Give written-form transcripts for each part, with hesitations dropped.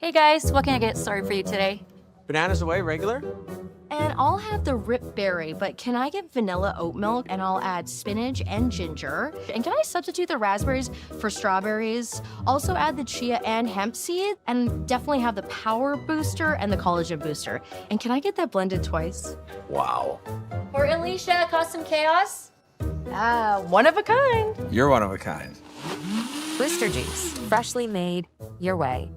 Hey guys, what can I get started for you today? Bananas away, regular? And I'll have the rip berry, but can I get vanilla oat milk and I'll add spinach and ginger? And can I substitute the raspberries for strawberries? Also add the chia and hemp seed and definitely have the power booster and the collagen booster. And can I get that blended twice? Wow. For Alicia, custom chaos? One of a kind. You're one of a kind. Booster juice, freshly made, your way.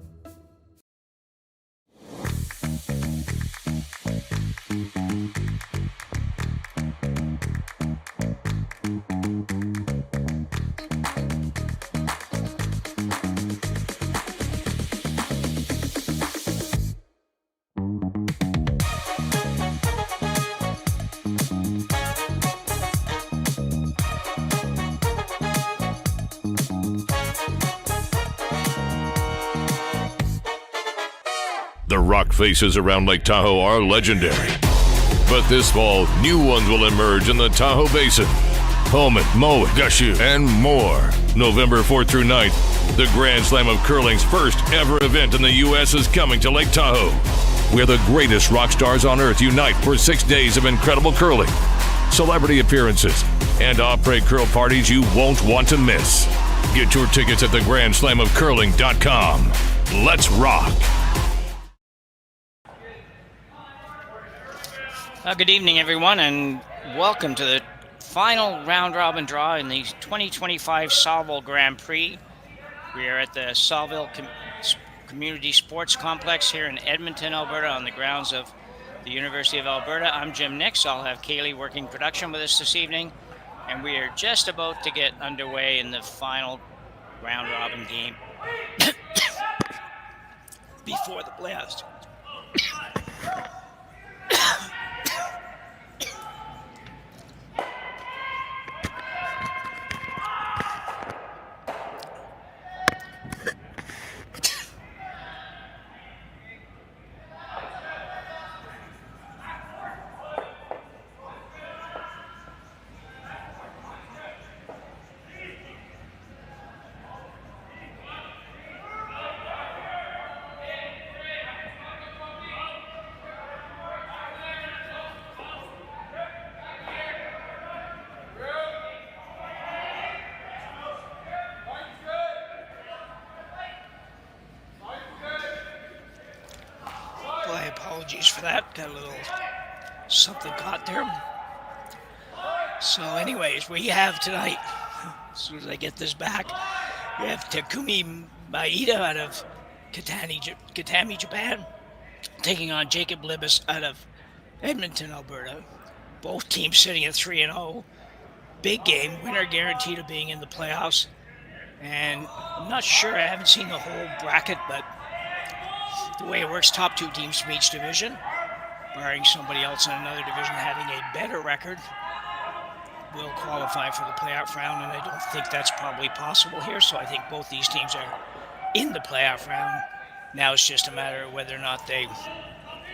The rock faces around Lake Tahoe are legendary. But this fall, new ones will emerge in the Tahoe Basin. Pullman, Moe, Gushu, and more. November 4th through 9th, the Grand Slam of Curling's first ever event in the U.S. is coming to Lake Tahoe, where the greatest rock stars on earth unite for 6 days of incredible curling, celebrity appearances, and après curl parties you won't want to miss. Get your tickets at theGrandSlamOfCurling.com. Let's rock! Good evening, everyone, and welcome to the final round-robin draw in the 2025 Saville Grand Prix. We are at the Saville Community Sports Complex here in Edmonton, Alberta, on the grounds of the University of Alberta. I'm Jim Nix. I'll have Kaylee working production with us this evening, and we are just about to get underway in the final round-robin game before the blast. Apologies for that. Got a little something caught there. So anyways, we have tonight, as soon as I get this back, we have Takumi Maeda out of Kitami, Japan, taking on Jacob Libbus out of Edmonton, Alberta. Both teams sitting at 3-0. Big game, winner guaranteed of being in the playoffs. And I'm not sure, I haven't seen the whole bracket, but the way it works, top two teams from each division, barring somebody else in another division having a better record, will qualify for the playoff round, and I don't think that's probably possible here, so I think both these teams are in the playoff round. Now it's just a matter of whether or not they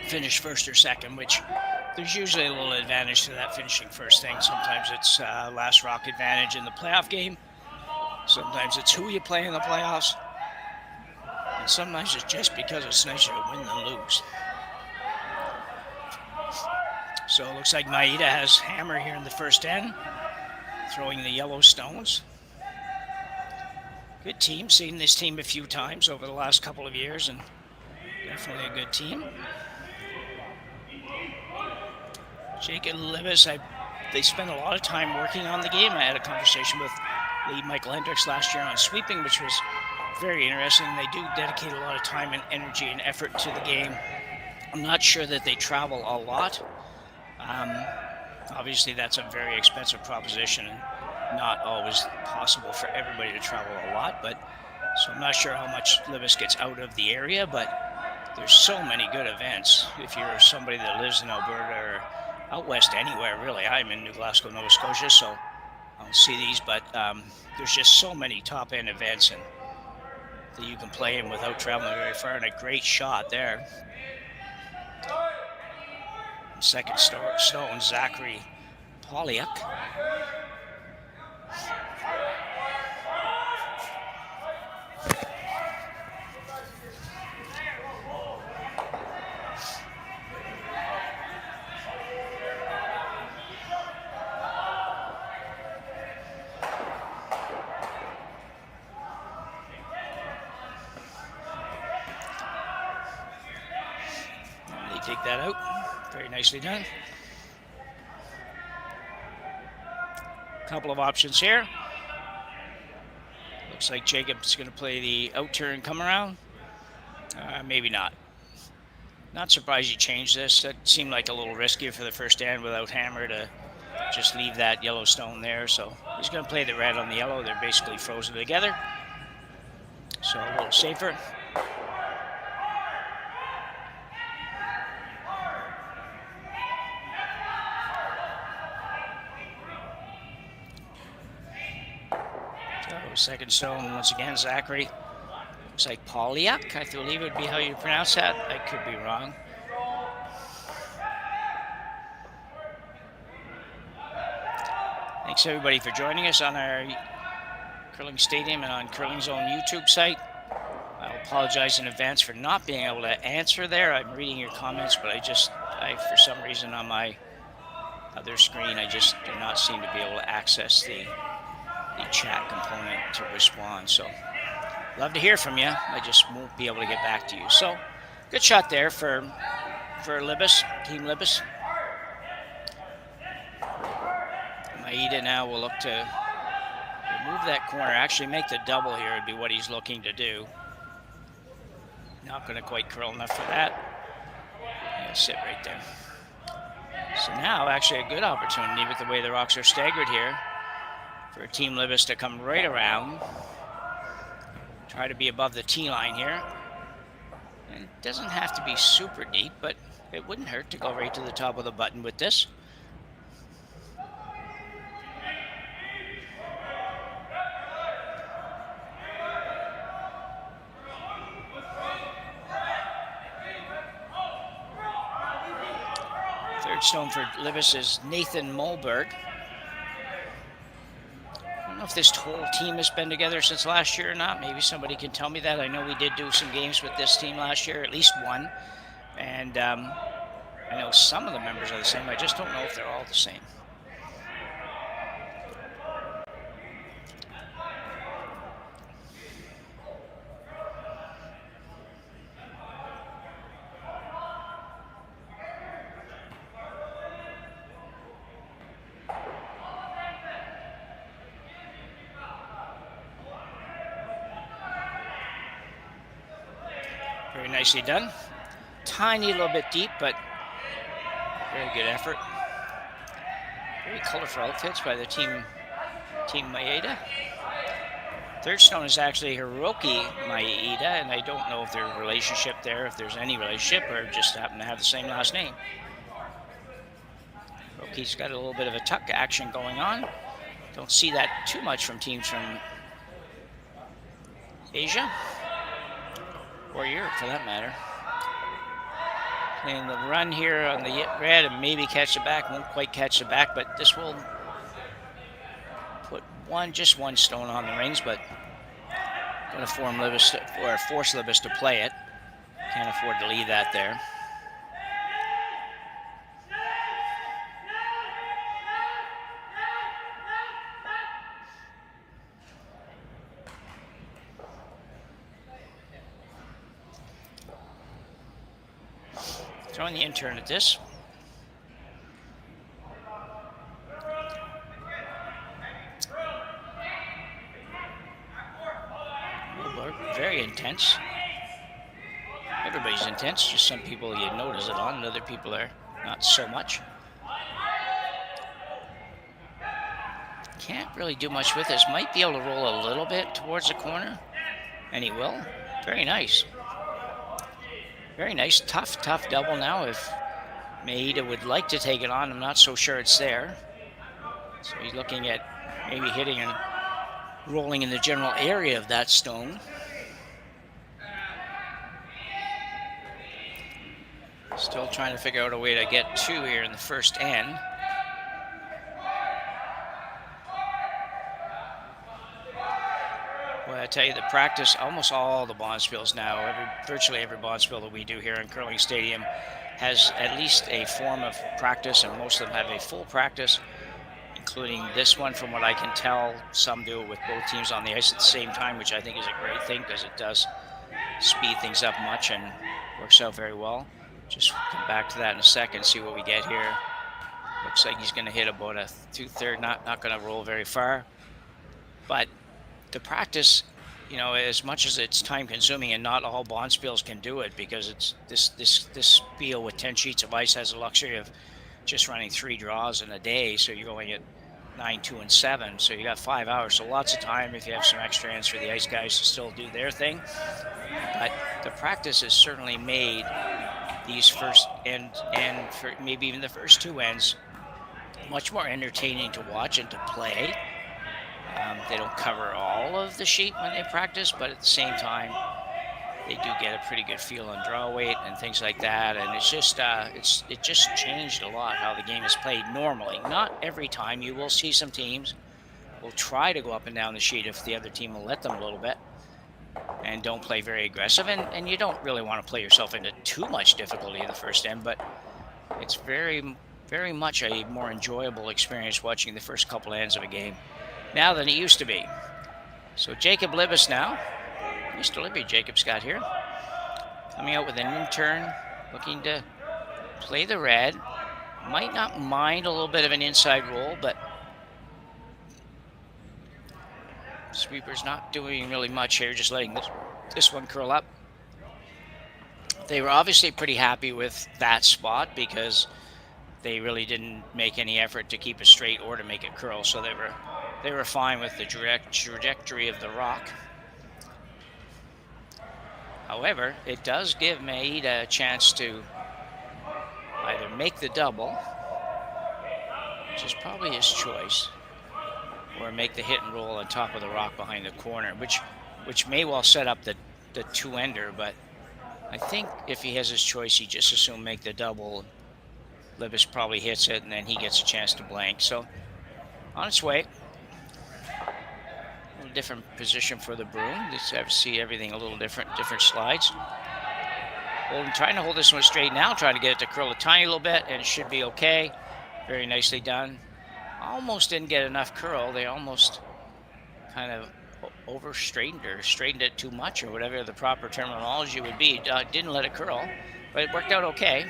finish first or second, which there's usually a little advantage to that finishing first thing. Sometimes it's last rock advantage in the playoff game. Sometimes it's who you play in the playoffs. And sometimes it's just because it's nicer to win than lose. So it looks like Maeda has hammer here in the first end, throwing the yellow stones. Good team, seen this team a few times over the last couple of years, and definitely a good team. Jacob Libbus, they spent a lot of time working on the game. I had a conversation with lead Michael Hendricks last year on sweeping, which was very interesting. They do dedicate a lot of time and energy and effort to the game. I'm not sure that they travel a lot. Obviously, that's a very expensive proposition and not always possible for everybody to travel a lot. But so I'm not sure how much Libbus gets out of the area, but there's so many good events. If you're somebody that lives in Alberta or out west anywhere, really. I'm in New Glasgow, Nova Scotia, so I don't see these, but there's just so many top-end events and that you can play in without traveling very far, and a great shot there. Second stone, Zachary Poliak. take that out. Very nicely done. Couple of options here. Looks like Jacob's going to play the out turn come around. Maybe not. Not surprised you changed this. That seemed like a little risky for the first stand without hammer to just leave that yellow stone there. So he's going to play the red on the yellow. They're basically frozen together. So a little safer. Second stone, once again, Zachary. Looks like Polyak, I believe would be how you pronounce that. I could be wrong. Thanks everybody for joining us on our Curling Stadium and on Curling's own YouTube site. I apologize in advance for not being able to answer there. I'm reading your comments, but I for some reason on my other screen, I just do not seem to be able to access the chat component to respond. So love to hear from you. I just won't be able to get back to you. So good shot there for Libbus, Team Libbus. Maeda now will look to remove that corner, actually make the double here would be what he's looking to do. Not going to quite curl enough for that. Yeah, sit right there. So now actually a good opportunity with the way the rocks are staggered here for Team Libbus to come right around. Try to be above the tee line here. And it doesn't have to be super deep, but it wouldn't hurt to go right to the top of the button with this. Third stone for Libbus is Nathan Mulberg. I don't know if this whole team has been together since last year or not. Maybe somebody can tell me that. I know we did do some games with this team last year, at least one. And I know some of the members are the same. I just don't know if they're all the same. Very nicely done. Tiny little bit deep, but very good effort. Very colorful outfits by the Team Maeda. Third stone is actually Hiroki Maeda, and I don't know if there's a relationship there, if there's any relationship, or just happen to have the same last name. Hiroki's got a little bit of a tuck action going on. Don't see that too much from teams from Asia. Or Europe, for that matter. And the run here on the red and maybe catch the back. Won't quite catch the back, but this will put just one stone on the rings, but going to force Libbus to play it. Can't afford to leave that there. Throwing the intern at this. Very intense. Everybody's intense, just some people you notice it on, and other people are not so much. Can't really do much with this. Might be able to roll a little bit towards the corner, and he will. Very nice. Very nice, tough double now. If Maeda would like to take it on, I'm not so sure it's there. So he's looking at maybe hitting and rolling in the general area of that stone. Still trying to figure out a way to get two here in the first end. Well, I tell you, the practice, almost all the bonspiels now, virtually every bonspiel that we do here in Curling Stadium has at least a form of practice, and most of them have a full practice, including this one. From what I can tell, some do it with both teams on the ice at the same time, which I think is a great thing because it does speed things up much and works out very well. Just come back to that in a second, see what we get here. Looks like he's going to hit about a 2/3, not going to roll very far. But the practice, you know, as much as it's time consuming, and not all bonspiels can do it, because it's this spiel with 10 sheets of ice has the luxury of just running 3 draws in a day, so you're going at 9, 2, and 7, so you got 5 hours, so lots of time if you have some extra hands for the ice guys to still do their thing. But the practice has certainly made these first and for maybe even the first 2 ends much more entertaining to watch and to play. They don't cover all of the sheet when they practice, but at the same time, they do get a pretty good feel on draw weight and things like that. And it's just it just changed a lot how the game is played normally. Not every time. You will see some teams will try to go up and down the sheet if the other team will let them a little bit and don't play very aggressive. And you don't really want to play yourself into too much difficulty in the first end, but it's very, very much a more enjoyable experience watching the first couple ends of a game now than it used to be. So Jacob Libbus now, Mr. Libby Jacob Scott here, coming out with an in-turn, looking to play the red. Might not mind a little bit of an inside roll, but sweeper's not doing really much here, just letting this one curl up. They were obviously pretty happy with that spot because they really didn't make any effort to keep it straight or to make it curl, so they were fine with the trajectory of the rock. However, it does give Maeda a chance to either make the double, which is probably his choice, or make the hit and roll on top of the rock behind the corner, which may well set up the 2-ender, but I think if he has his choice, he just assume make the double. Libbus probably hits it, and then he gets a chance to blank. So on its way. A little different position for the broom. Just have to see everything a little different slides. Trying to hold this one straight now, trying to get it to curl a tiny little bit, and it should be okay. Very nicely done. Almost didn't get enough curl. They almost kind of over-straightened or straightened it too much, or whatever the proper terminology would be. Didn't let it curl, but it worked out okay.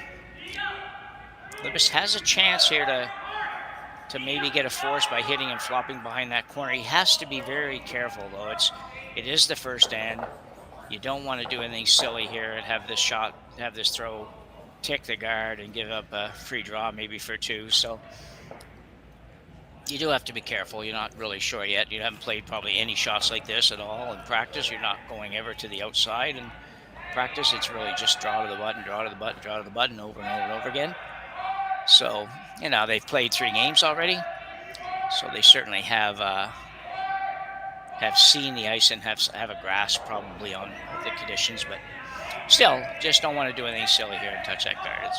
Libbus has a chance here to maybe get a force by hitting and flopping behind that corner. He has to be very careful, though. It is the first end. You don't want to do anything silly here and have this throw tick the guard and give up a free draw maybe for 2. So you do have to be careful. You're not really sure yet. You haven't played probably any shots like this at all in practice. You're not going ever to the outside in practice. It's really just draw to the button, draw to the button, draw to the button over and over and over again. So, you know, they've played 3 games already, so they certainly have seen the ice and have a grasp probably on the conditions, but still, just don't want to do anything silly here and touch that guard.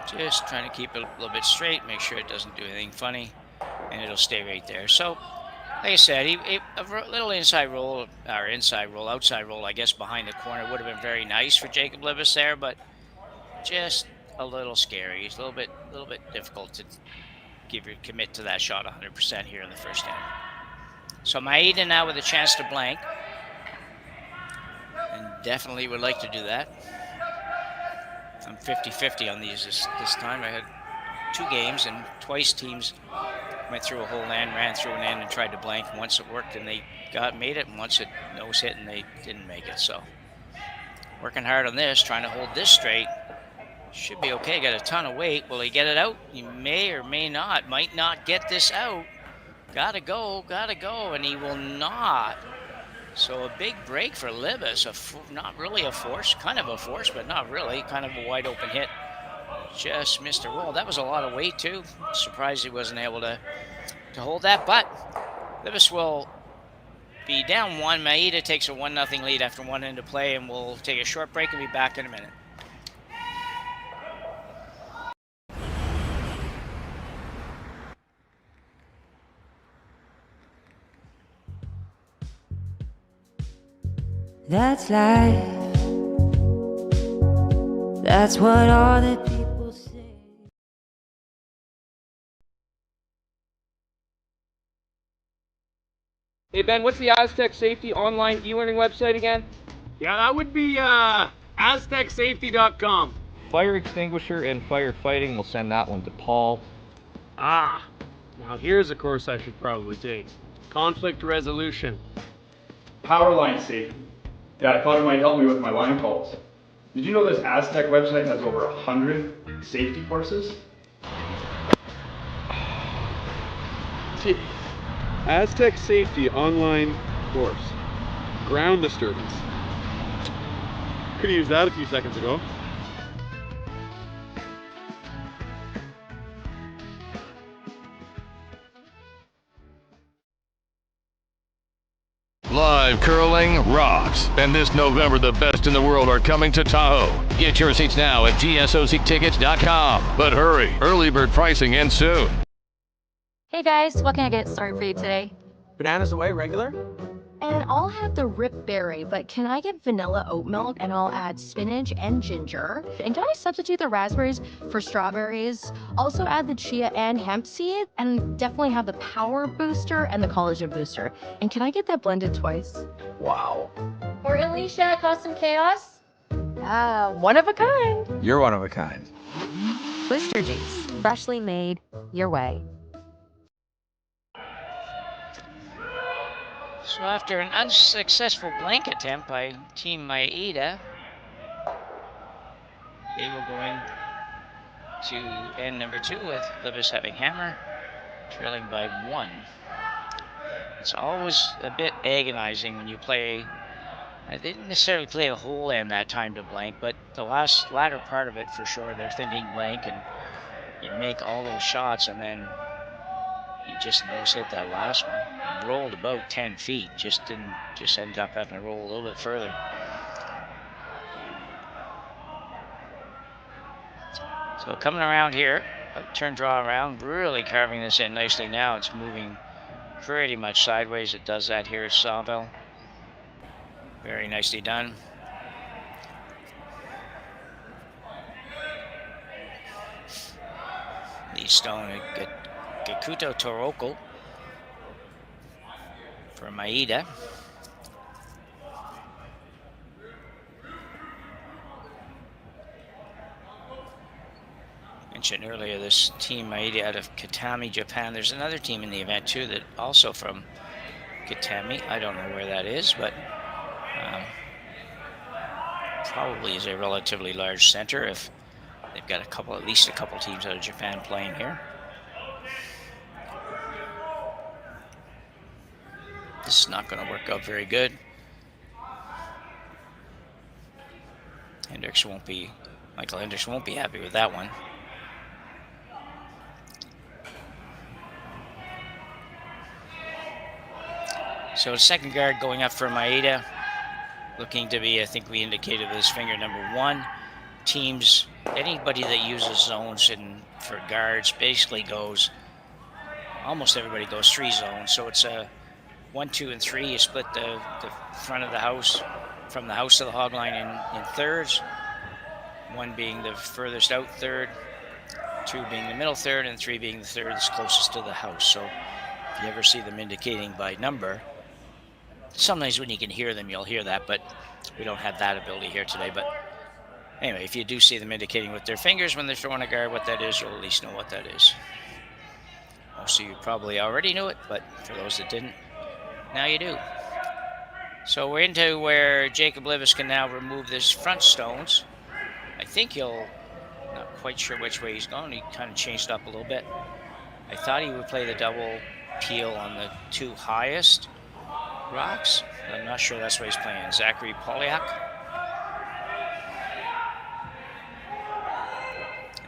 It's just trying to keep it a little bit straight, make sure it doesn't do anything funny, and it'll stay right there. So, like I said, a little outside roll, I guess, behind the corner would have been very nice for Jacob Libbus there, but just a little scary. It's a little bit difficult to commit to that shot 100% here in the first end. So Maeda now with a chance to blank, and definitely would like to do that. I'm 50-50 on these this time. I had 2 games, and twice teams went through a whole end, ran through an end, and tried to blank. Once it worked, and they made it, and once it nose hit, and they didn't make it. So working hard on this, trying to hold this straight. Should be okay. Got a ton of weight. Will he get it out? He may or may not. Might not get this out. Gotta go, and he will not. So a big break for Libbus. Not really a force, kind of a force, but not really. Kind of a wide open hit. Just missed a roll. That was a lot of weight too. Surprised he wasn't able to hold that, but Libbus will be down 1. Maeda takes a 1-0 lead after 1 into play, and we'll take a short break and be back in a minute. That's life. That's what all the people say. Hey Ben, what's the Aztec Safety online e-learning website again? Yeah, that would be aztecsafety.com. Fire extinguisher and firefighting, we'll send that one to Paul. Ah, now here's a course I should probably take. Conflict resolution. Power line safety. Yeah, I thought it might help me with my line calls. Did you know this Aztec website has over 100 safety courses? Aztec Safety online course. Ground disturbance. Could have used that a few seconds ago. Live curling rocks. And this November, the best in the world are coming to Tahoe. Get your seats now at gsoctickets.com. But hurry, early bird pricing ends soon. Hey guys, what can I get started for you today? Bananas away, regular? And I'll have the rip berry, but can I get vanilla oat milk and I'll add spinach and ginger? And can I substitute the raspberries for strawberries? Also add the chia and hemp seed, and definitely have the power booster and the collagen booster. And can I get that blended twice? Wow. Or Alicia, cause some chaos? One of a kind. You're one of a kind. Blister juice, freshly made your way. So after an unsuccessful blank attempt by Team Maeda, they will go in to end number 2 with Libbus having hammer, trailing by 1. It's always a bit agonizing when you play. I didn't necessarily play a whole end that time to blank, but the latter part of it for sure, they're thinking blank, and you make all those shots, and then you just nose hit that last one. Rolled about 10 feet, just ended up having to roll a little bit further. So coming around here, turn draw around, really carving this in nicely now. It's moving pretty much sideways. It does that here at Saville. Very nicely done. The stone, Gakuto Toroko for Maeda. Mentioned earlier this team Maeda out of Kitami, Japan. There's another team in the event too that also from Kitami. I don't know where that is, but probably is a relatively large center if they've got at least a couple teams out of Japan playing here. This is not going to work out very good. Michael Hendricks won't be happy with that one. So second guard going up for Maeda, looking to be, I think we indicated with his finger, number 1. Teams, anybody that uses zones for guards basically goes, almost everybody goes 3 zones. So it's a 1, 2, and 3. You split the front of the house from the house to the hog line in thirds. 1 being the furthest out third, 2 being the middle third, and 3 being the third that's closest to the house. So if you ever see them indicating by number, sometimes when you can hear them, you'll hear that, but we don't have that ability here today. But anyway, if you do see them indicating with their fingers when they're throwing a guard what that is, you'll at least know what that is. Most of you probably already knew it, but for those that didn't, now you do. So we're into where Jacob Libbus can now remove this front stones. I think not quite sure which way he's going. He kind of changed up a little bit. I thought he would play the double peel on the 2 highest rocks. I'm not sure that's what he's playing. Zachary Polyak.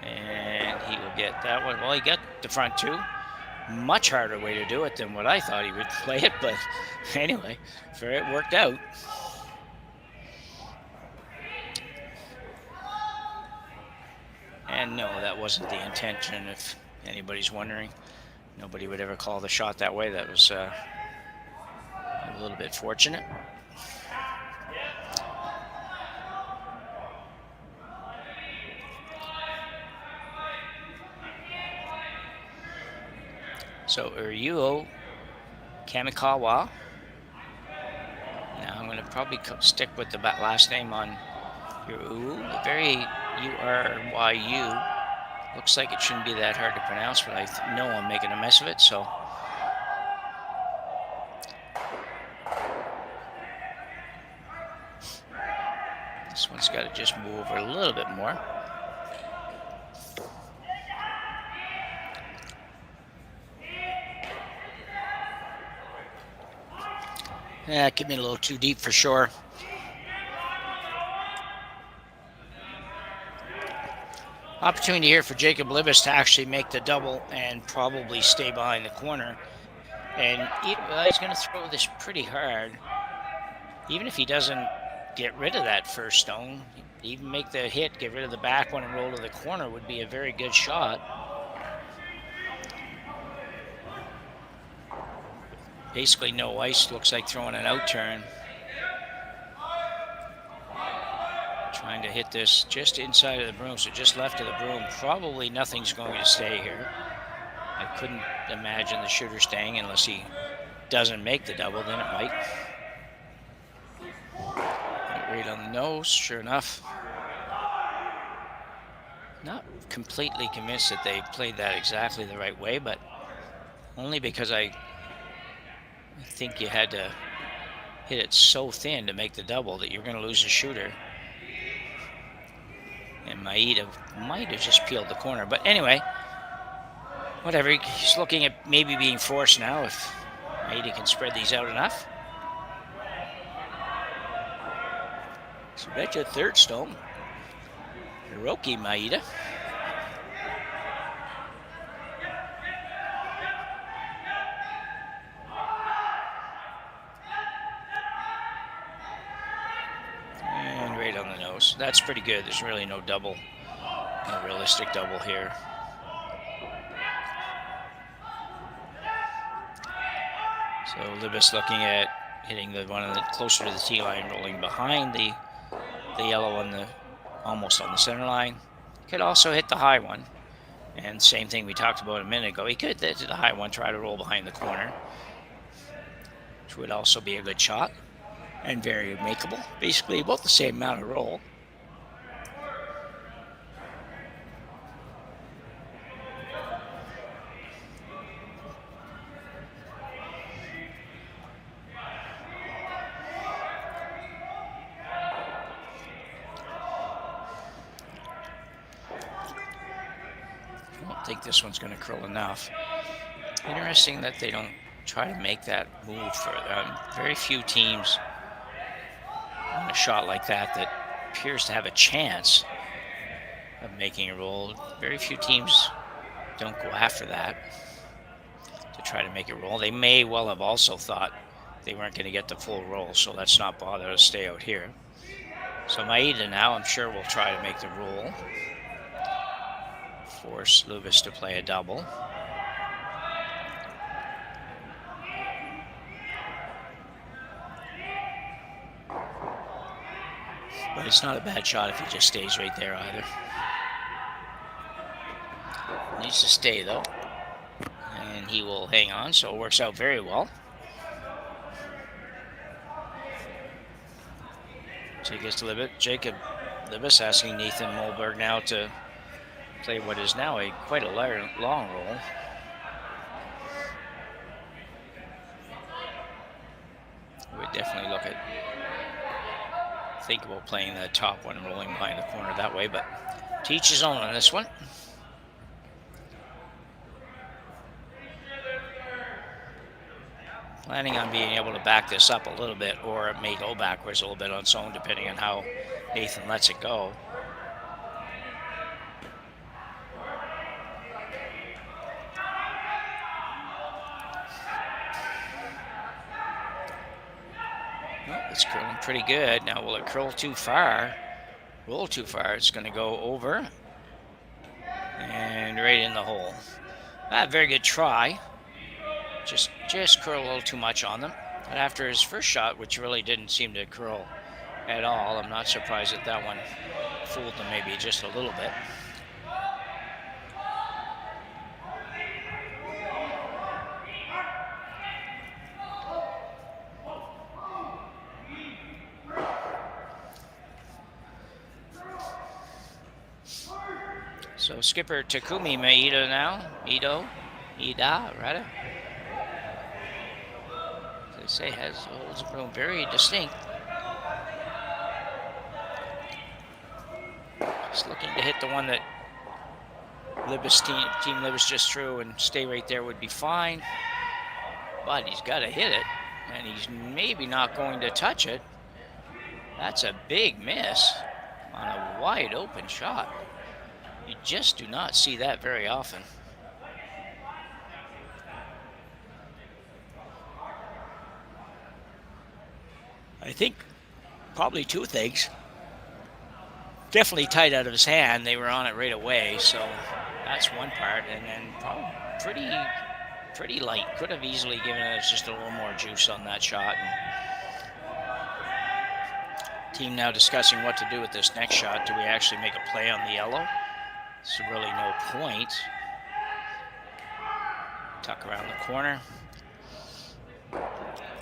And he will get that one. Well, he got the front 2. Much harder way to do it than what I thought he would play it, but anyway, it worked out. And no, that wasn't the intention, if anybody's wondering. Nobody would ever call the shot that way. That was a little bit fortunate. So Ryuo Kamikawa. Now I'm going to probably stick with the last name on Uru. Very U-R-Y-U. Looks like it shouldn't be that hard to pronounce, but I know I'm making a mess of it, so. This one's got to just move over a little bit more. Yeah, it could be a little too deep for sure. Opportunity here for Jacob Libbus to actually make the double and probably stay behind the corner. And he's going to throw this pretty hard. Even if he doesn't get rid of that first stone, even make the hit, get rid of the back one and roll to the corner would be a very good shot. Basically no ice, looks like throwing an out turn. Trying to hit this just inside of the broom, so just left of the broom. Probably nothing's going to stay here. I couldn't imagine the shooter staying unless he doesn't make the double, then it might. Right on the nose, sure enough. Not completely convinced that they played that exactly the right way, but only because I think you had to hit it so thin to make the double that you're going to lose a shooter. And Maeda might have just peeled the corner. But anyway, whatever. He's looking at maybe being forced now if Maeda can spread these out enough. So bet you a third stone. Hiroki Maeda. And right on the nose. That's pretty good. There's really no double, no realistic double here. So Libbus looking at hitting the one closer to the tee line, rolling behind the yellow on the almost on the center line. Could also hit the high one. And same thing we talked about a minute ago. He could hit the high one, try to roll behind the corner, which would also be a good shot and very makeable. Basically about the same amount of roll. I think this one's going to curl enough. Interesting that they don't try to make that move further. Very few teams on a shot like that that appears to have a chance of making a roll. Very few teams don't go after that to try to make a roll. They may well have also thought they weren't going to get the full roll, so let's not bother to stay out here. So Maeda now, I'm sure, will try to make the roll. Force Libbus to play a double. But it's not a bad shot if he just stays right there either. Needs to stay though. And he will hang on, so it works out very well. Jacob Libbus asking Nathan Mulberg now to play what is now quite a long roll. Would definitely think about playing the top one and rolling behind the corner that way, but to each his own on this one. Planning on being able to back this up a little bit, or it may go backwards a little bit on its own depending on how Nathan lets it go. It's curling pretty good. Now, will it curl too far? Roll too far. It's going to go over and right in the hole. Very good try. Just curl a little too much on them. But after his first shot, which really didn't seem to curl at all, I'm not surprised that that one fooled them maybe just a little bit. So skipper Takumi Maeda now. Maeda, rather. As they say, holds grown very distinct. Just looking to hit the one that Libbus team Libbus just threw, and stay right there would be fine. But he's got to hit it, and he's maybe not going to touch it. That's a big miss on a wide open shot. You just do not see that very often. I think probably two things. Definitely tight out of his hand. They were on it right away, so that's one part. And then probably pretty light. Could have easily given us just a little more juice on that shot. And team now discussing what to do with this next shot. Do we actually make a play on the yellow? There's really no point. Tuck around the corner.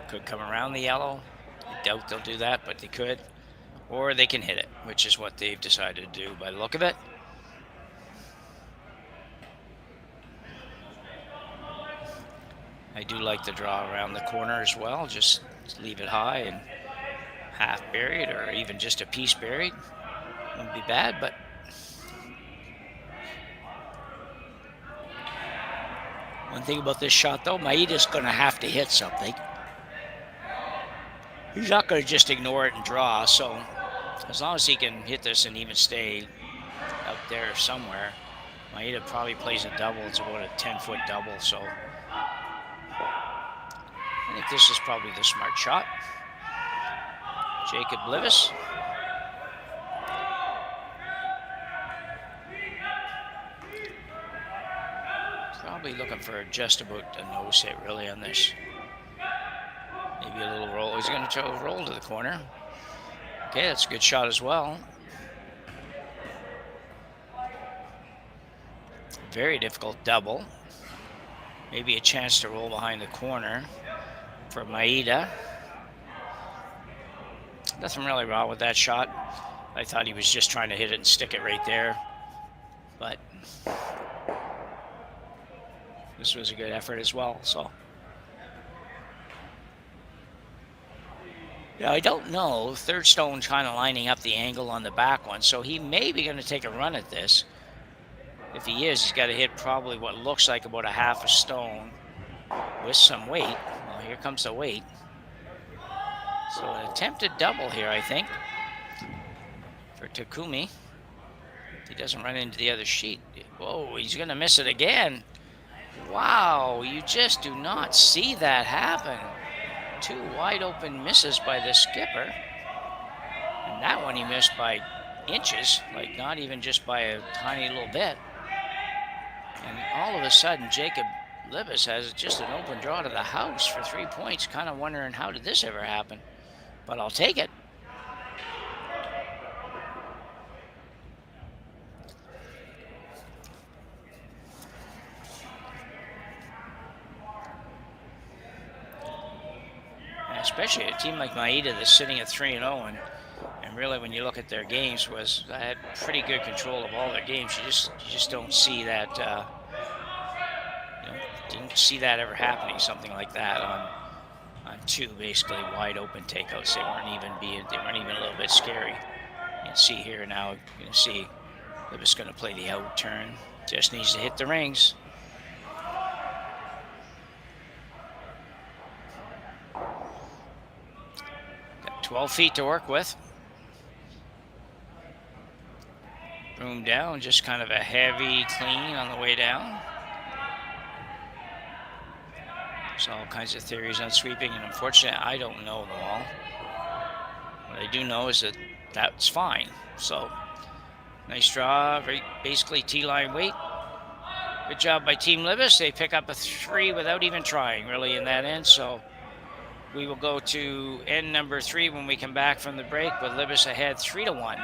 Could come around the yellow. I doubt they'll do that, but they could. Or they can hit it, which is what they've decided to do by the look of it. I do like the draw around the corner as well. Just leave it high and half buried, or even just a piece buried. Wouldn't be bad, but one thing about this shot, though, Maeda's going to have to hit something. He's not going to just ignore it and draw, so as long as he can hit this and even stay out there somewhere, Maeda probably plays a double. It's about a 10-foot double, so I think this is probably the smart shot. Jacob Libbus. Probably looking for just about a nose hit really on this. Maybe a little roll. He's going to try to roll to the corner. Okay, that's a good shot as well. Very difficult double. Maybe a chance to roll behind the corner for Maeda. Nothing really wrong with that shot. I thought he was just trying to hit it and stick it right there. But this was a good effort as well, so. Yeah, I don't know. Third stone kind of lining up the angle on the back one, so he may be going to take a run at this. If he is, he's got to hit probably what looks like about a half a stone with some weight. Well, here comes the weight. So an attempted double here, I think, for Takumi. He doesn't run into the other sheet. Whoa, he's going to miss it again. Wow, you just do not see that happen. Two wide open misses by the skipper. And that one he missed by inches, like not even just by a tiny little bit. And all of a sudden, Jacob Libbus has just an open draw to the house for 3 points. Kind of wondering, how did this ever happen? But I'll take it. Especially a team like Maeda that's sitting at 3-0, and really when you look at their games, had pretty good control of all their games. You just don't see that. Didn't see that ever happening. Something like that on two basically wide open takeouts. They weren't even a little bit scary. You can see here now. You can see Libbus going to play the out turn. Just needs to hit the rings. 12 feet to work with. Broom down, just kind of a heavy clean on the way down. There's all kinds of theories on sweeping, and unfortunately, I don't know them all. What I do know is that that's fine. So, nice draw, basically T-line weight. Good job by Team Libbus. They pick up a 3 without even trying, really, in that end. So, we will go to end number 3 when we come back from the break, with Libbus ahead 3-1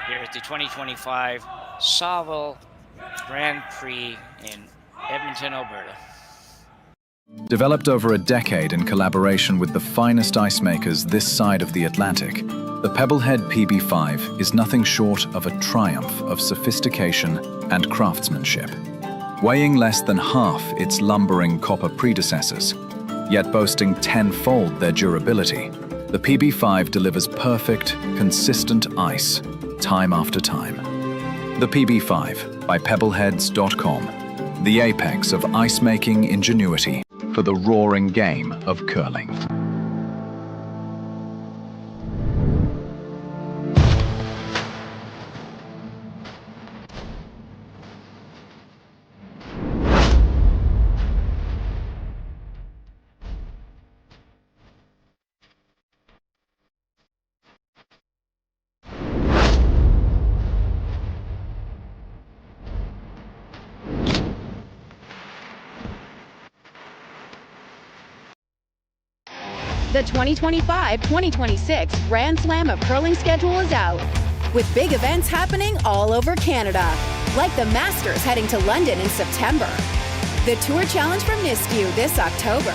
here at the 2025 Saville Grand Prix in Edmonton, Alberta. Developed over a decade in collaboration with the finest ice makers this side of the Atlantic, the Pebblehead PB5 is nothing short of a triumph of sophistication and craftsmanship. Weighing less than half its lumbering copper predecessors, yet boasting tenfold their durability, the PB5 delivers perfect, consistent ice, time after time. The PB5 by Pebbleheads.com, the apex of ice-making ingenuity for the roaring game of curling. The 2025-2026 Grand Slam of Curling schedule is out, with big events happening all over Canada, like the Masters heading to London in September, the Tour Challenge from Nisku this October,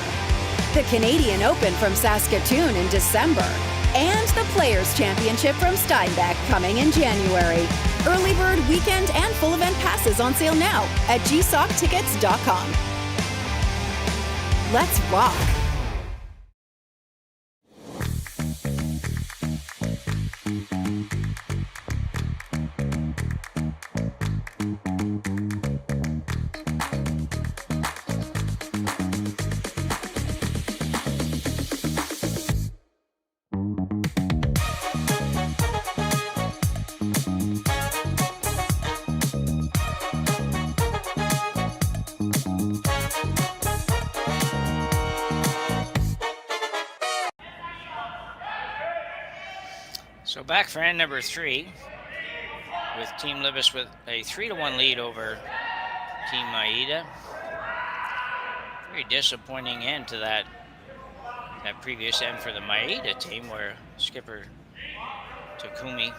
the Canadian Open from Saskatoon in December, and the Players' Championship from Steinbeck coming in January. Early bird weekend and full event passes on sale now at gsoctickets.com. Let's rock! So back for end number 3, with Team Libbus with a 3-1 lead over Team Maeda. Very disappointing end to that previous end for the Maeda team, where skipper Takumi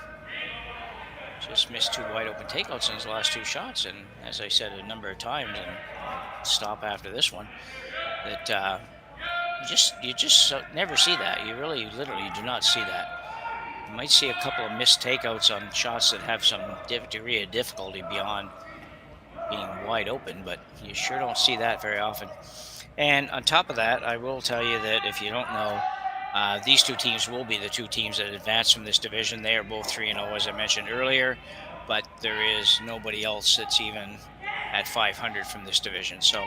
just missed 2 wide open takeouts in his last 2 shots, and as I said a number of times, and I'll stop after this one, that you just never see that. You really, literally do not see that. You might see a couple of missed takeouts on shots that have some degree of difficulty beyond being wide open, but you sure don't see that very often. And on top of that, I will tell you that if you don't know, these 2 teams will be the 2 teams that advance from this division. They are both 3-0, as I mentioned earlier, but there is nobody else that's even at 500 from this division. So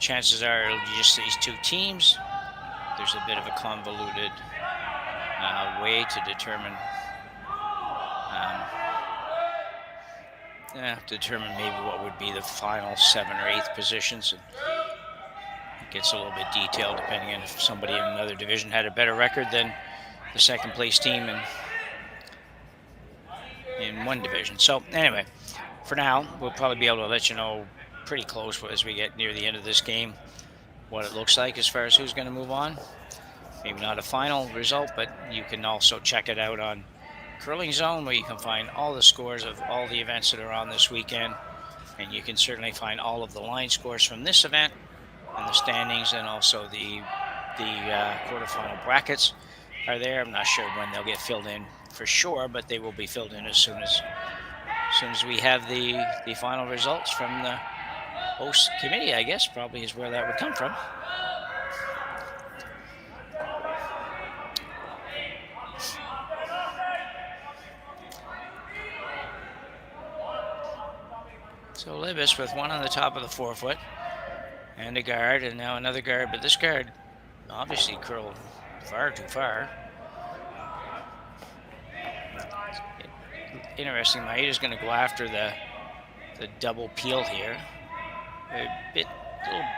chances are it'll be just these 2 teams. There's a bit of a convoluted way to determine maybe what would be the final 7th or 8th positions. And it gets a little bit detailed depending on if somebody in another division had a better record than the 2nd place team in one division. So anyway, for now, we'll probably be able to let you know pretty close as we get near the end of this game what it looks like as far as who's going to move on. Maybe not a final result, but you can also check it out on Curling Zone, where you can find all the scores of all the events that are on this weekend. And you can certainly find all of the line scores from this event and the standings, and also the quarterfinal brackets are there. I'm not sure when they'll get filled in for sure, but they will be filled in as soon as we have the final results from the host committee, I guess, probably is where that would come from. So Libbus with 1 on the top of the forefoot and a guard, and now another guard, but this guard obviously curled far too far. Interesting, Maeda's going to go after the double peel here. A little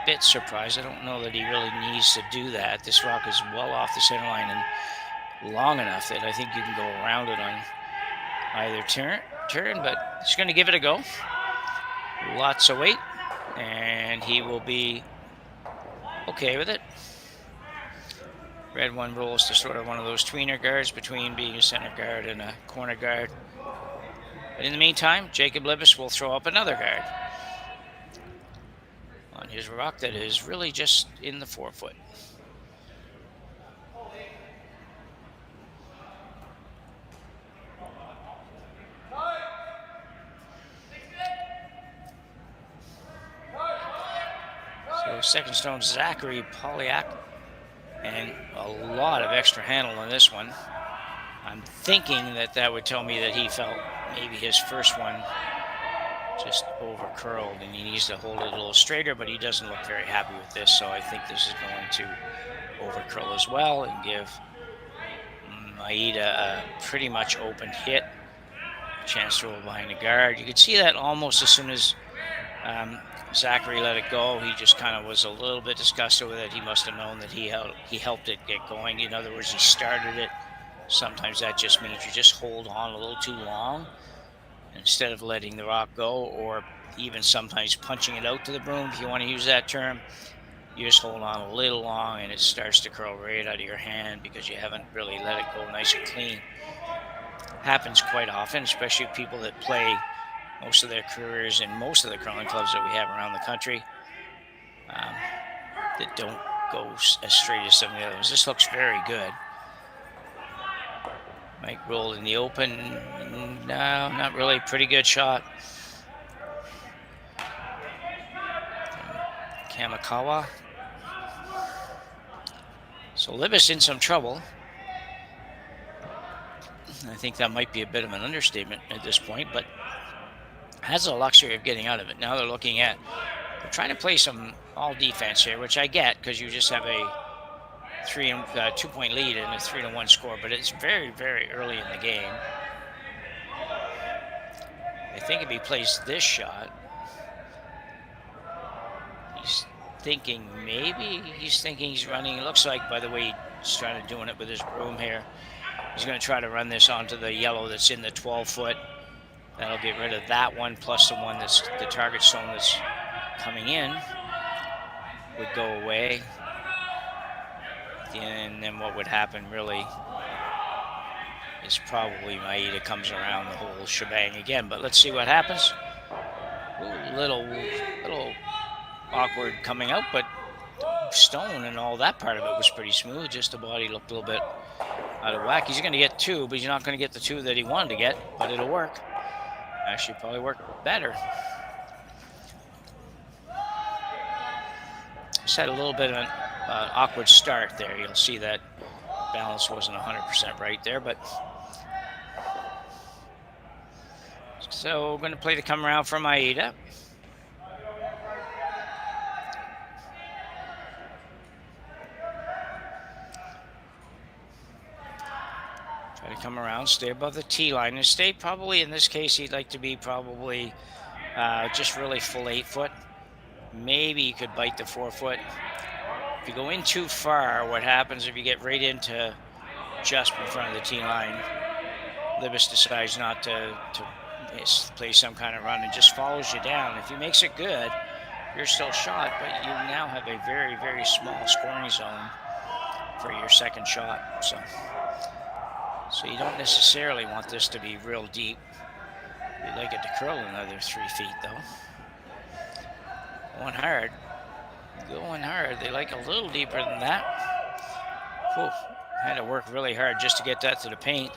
bit surprised. I don't know that he really needs to do that. This rock is well off the center line and long enough that I think you can go around it on either turn, but he's going to give it a go. Lots of weight, and he will be okay with it. Red one rolls to sort of one of those tweener guards between being a center guard and a corner guard. But in the meantime, Jacob Libbus will throw up another guard on his rock that is really just in the 4 foot. So second stone, Zachary Polyak, and a lot of extra handle on this one. I'm thinking that would tell me that he felt maybe his first one just over curled and he needs to hold it a little straighter, but he doesn't look very happy with this, so I think this is going to over curl as well and give Maeda a pretty much open hit. Chance to roll behind the guard. You could see that almost as soon as Zachary let it go. He just kind of was a little bit disgusted with it. He must have known that he helped it get going. In other words, he started it. Sometimes that just means you just hold on a little too long instead of letting the rock go, or even sometimes punching it out to the broom, if you want to use that term. You just hold on a little long and it starts to curl right out of your hand because you haven't really let it go nice and clean. Happens quite often, especially people that play most of their careers in most of the curling clubs that we have around the country that don't go as straight as some of the others. This looks very good. Mike rolled in the open. No, not really. Pretty good shot. Kamikawa. So Libbus in some trouble. I think that might be a bit of an understatement at this point, but has the luxury of getting out of it. Now they're looking at, they're trying to play some all defense here, which I get because you just have a 2-point lead and a 3-1 score, but it's very, very early in the game. I think if he plays this shot, he's thinking he's running. It looks like, by the way, he's trying to doing it with his broom here. He's going to try to run this onto the yellow that's in the 12 foot. That'll get rid of that one, plus the one that's the target stone that's coming in would go away. And then what would happen really is probably Maeda comes around the whole shebang again. But let's see what happens. Ooh, little awkward coming out, but stone and all that part of it was pretty smooth. Just the body looked a little bit out of whack. He's going to get 2, but he's not going to get the 2 that he wanted to get, but it'll work. Actually, probably work better. Just had a little bit of an awkward start there. You'll see that balance wasn't 100% right there, but so we're going to play to come around for Maeda. Try to come around, stay above the tee line, and stay probably, in this case, he'd like to be probably just really full 8 foot. Maybe you could bite the 4 foot. If you go in too far, what happens if you get right into just in front of the tee line, Libbus decides not to play some kind of run and just follows you down. If he makes it good, you're still shot, but you now have a very, very small scoring zone for your second shot. So you don't necessarily want this to be real deep. You'd like it to curl another 3 feet, though. Going hard. They like a little deeper than that. Whew. Had to work really hard just to get that to the paint.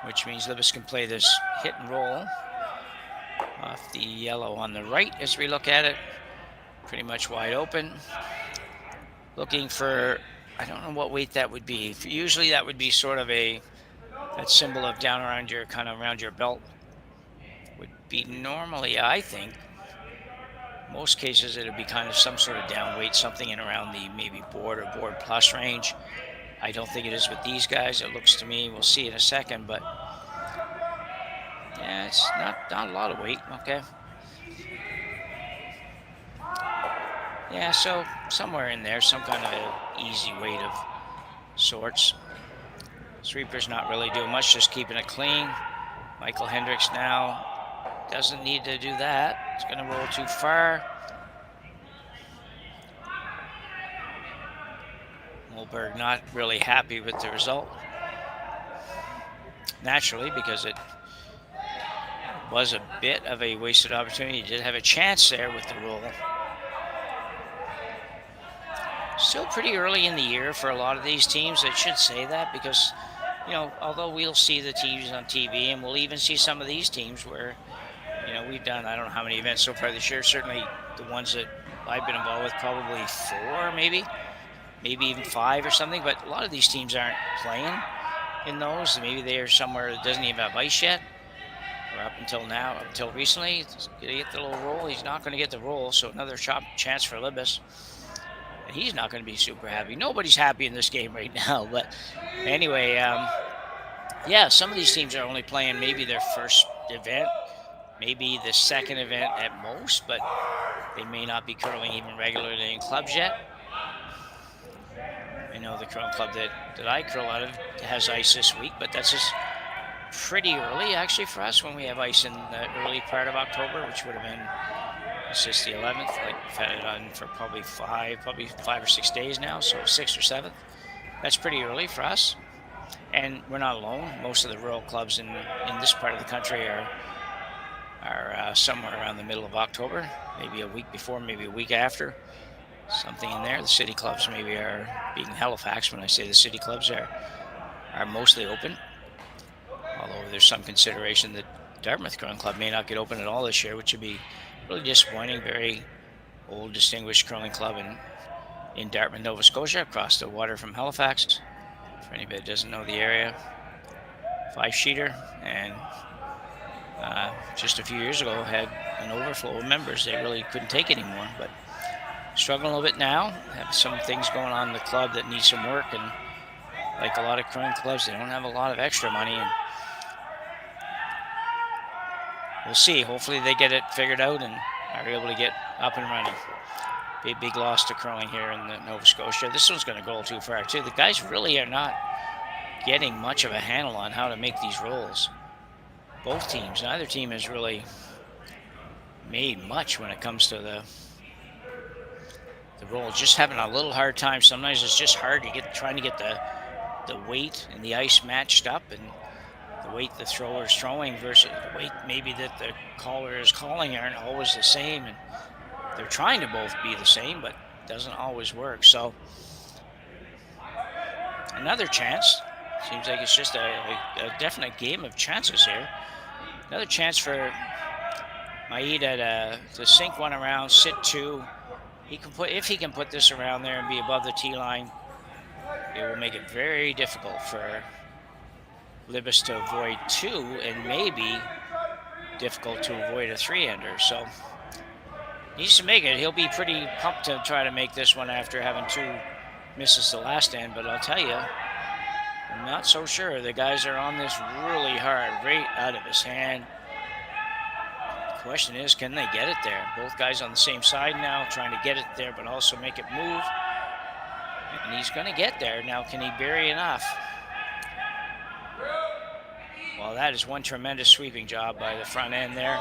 Which means Libbus can play this hit and roll off the yellow on the right as we look at it. Pretty much wide open. Looking for, I don't know what weight that would be. Usually that would be sort of that symbol of down around your, kind of around your belt. Would be normally, I think, most cases it would be kind of some sort of down weight, something in around the maybe board or board plus range. I don't think it is with these guys. It looks to me, we'll see in a second, but yeah, it's not a lot of weight, okay. Yeah, so somewhere in there, some kind of easy weight of sorts. Sweeper's not really doing much, just keeping it clean. Michael Hendricks now doesn't need to do that. It's going to roll too far. Mulberg not really happy with the result. Naturally, because it was a bit of a wasted opportunity. He did have a chance there with the roll. Still pretty early in the year for a lot of these teams. I should say that because, you know, although we'll see the teams on TV and we'll even see some of these teams where, you know, we've done, I don't know how many events so far this year, certainly the ones that I've been involved with, probably 4 maybe even 5 or something, but a lot of these teams aren't playing in those. Maybe they're somewhere that doesn't even have ice yet, or up until recently, he's gonna get the little roll. He's not gonna get the roll, so another chance for Libbus. He's not going to be super happy. Nobody's happy in this game right now. But anyway, yeah, some of these teams are only playing maybe their first event, maybe the second event at most, but they may not be curling even regularly in clubs yet. I know the curling club that I curl out of has ice this week, but that's just pretty early actually for us when we have ice in the early part of October, which would have been, it's just the 11th. Like we've had it on for probably 5 or 6 days now, so 6th or 7th. That's pretty early for us, and we're not alone. Most of the rural clubs in this part of the country are somewhere around the middle of October, maybe a week before, maybe a week after, something in there. The city clubs maybe are, being Halifax, when I say the city clubs are mostly open, although there's some consideration that Dartmouth Curling Club may not get open at all this year, which would be really disappointing. Very old, distinguished curling club in Dartmouth, Nova Scotia, across the water from Halifax. For anybody that doesn't know the area, 5-sheeter, and just a few years ago had an overflow of members. They really couldn't take anymore, but struggling a little bit now. Have some things going on in the club that need some work, and like a lot of curling clubs, they don't have a lot of extra money, and we'll see. Hopefully they get it figured out and are able to get up and running. Big loss to curling here in Nova Scotia. This one's going to go too far too. The guys really are not getting much of a handle on how to make these rolls. Both teams, neither team has really made much when it comes to the roll. Just having a little hard time. Sometimes it's just hard to trying to get the weight and the ice matched up, and the weight the thrower is throwing versus the weight maybe that the caller is calling aren't always the same, and they're trying to both be the same, but it doesn't always work. So another chance. Seems like it's just a definite game of chances here. Another chance for Maeda to sink one around, sit 2. If he can put this around there and be above the tee line, it will make it very difficult for Libbus to avoid 2, and maybe difficult to avoid a 3-ender. So needs to make it. He'll be pretty pumped to try to make this one after having 2 misses the last end, but I'll tell you, I'm not so sure. The guys are on this really hard, right out of his hand. The question is, can they get it there? Both guys on the same side now, trying to get it there, but also make it move. And he's going to get there. Now, can he bury enough? Well, that is one tremendous sweeping job by the front end there.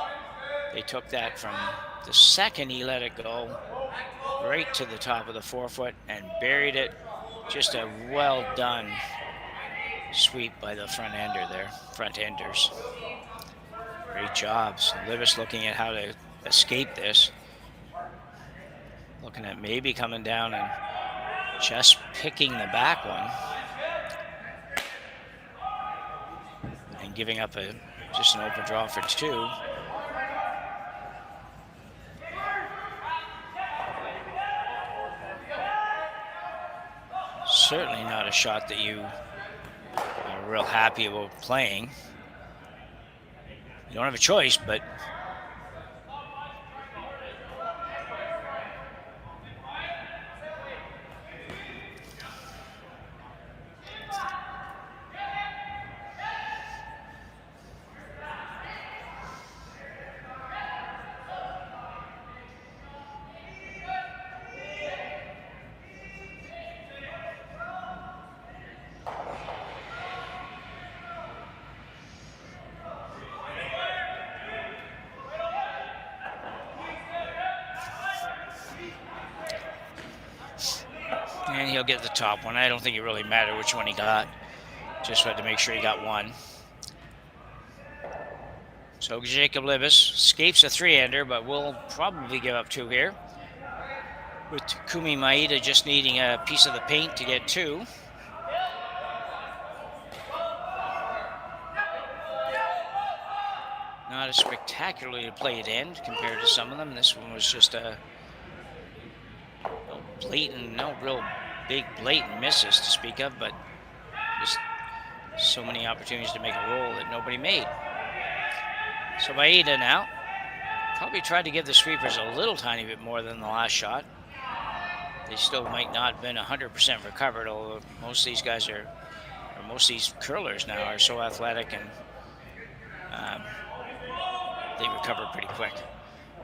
They took that from the second he let it go right to the top of the forefoot and buried it. Just a well done sweep by the front ender there, front enders. Great jobs. Libbus looking at how to escape this. Looking at maybe coming down and just picking the back one. And giving up just an open draw for 2. Certainly not a shot that you are real happy about playing. You don't have a choice, but and he'll get the top one. I don't think it really mattered which one he got. Just had to make sure he got one. So Jacob Libbus escapes a 3-hander, but will probably give up 2 here. With Takumi Maeda just needing a piece of the paint to get 2. Not a spectacularly played end compared to some of them. This one was just a no real big blatant misses to speak of, but just so many opportunities to make a roll that nobody made. So Maeda now probably tried to give the sweepers a little tiny bit more than the last shot. They still might not have been 100% recovered, although most of these guys are, or most of these curlers now are so athletic and they recover pretty quick.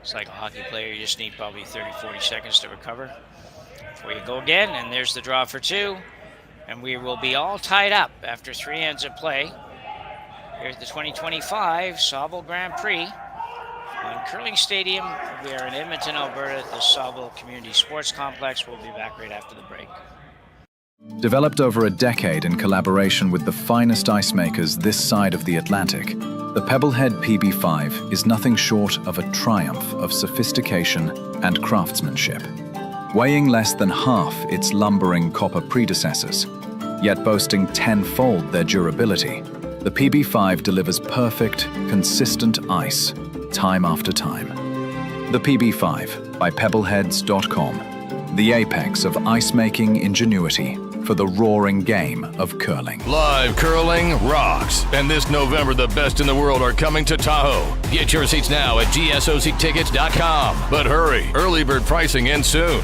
It's like a hockey player, you just need probably 30, 40 seconds to recover before you go again, and there's the draw for 2. And we will be all tied up after 3 ends of play. Here's the 2025 Saville Grand Prix on Curling Stadium. We are in Edmonton, Alberta at the Saville Community Sports Complex. We'll be back right after the break. Developed over a decade in collaboration with the finest ice makers this side of the Atlantic, the Pebblehead PB5 is nothing short of a triumph of sophistication and craftsmanship. Weighing less than half its lumbering copper predecessors, yet boasting 10-fold their durability, the PB5 delivers perfect, consistent ice, time after time. The PB5 by Pebbleheads.com, the apex of ice-making ingenuity for the roaring game of curling. Live curling rocks. And this November, the best in the world are coming to Tahoe. Get your seats now at gsoctickets.com. But hurry, early bird pricing ends soon.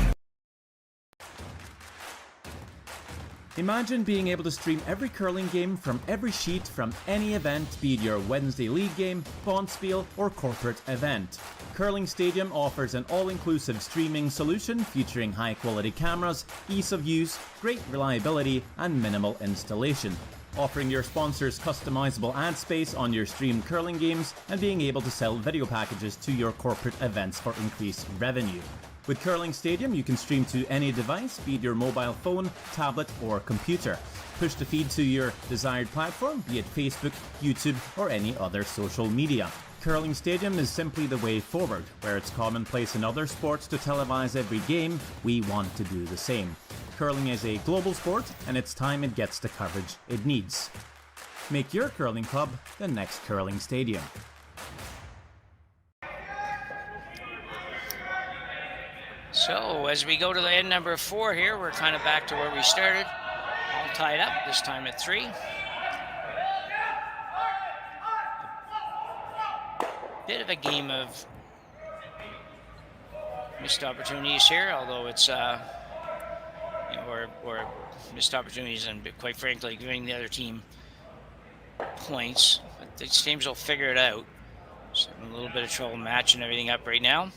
Imagine being able to stream every curling game from every sheet from any event, be it your Wednesday league game, bonspiel, or corporate event. Curling Stadium offers an all-inclusive streaming solution featuring high-quality cameras, ease of use, great reliability, and minimal installation. Offering your sponsors customizable ad space on your streamed curling games and being able to sell video packages to your corporate events for increased revenue. With Curling Stadium, you can stream to any device, be it your mobile phone, tablet, or computer. Push the feed to your desired platform, be it Facebook, YouTube, or any other social media. Curling Stadium is simply the way forward. Where it's commonplace in other sports to televise every game, we want to do the same. Curling is a global sport, and it's time it gets the coverage it needs. Make your curling club the next Curling Stadium. So as we go to the end number 4 here, we're kind of back to where we started. All tied up, this time at 3. Bit of a game of missed opportunities here, although it's or missed opportunities and quite frankly giving the other team points. But these teams will figure it out. So I'm in a little bit of trouble matching everything up right now.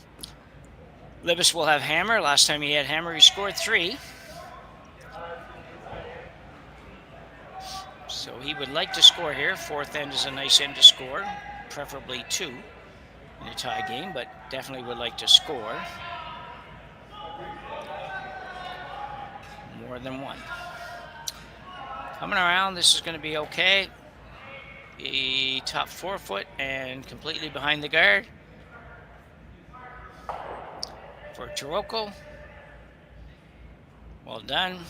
Libbus will have hammer. Last time he had hammer, he scored 3. So he would like to score here. 4th end is a nice end to score, preferably 2 in a tie game, but definitely would like to score more than 1. Coming around, this is going to be okay. The top 4 foot and completely behind the guard. For Taroko. Well done.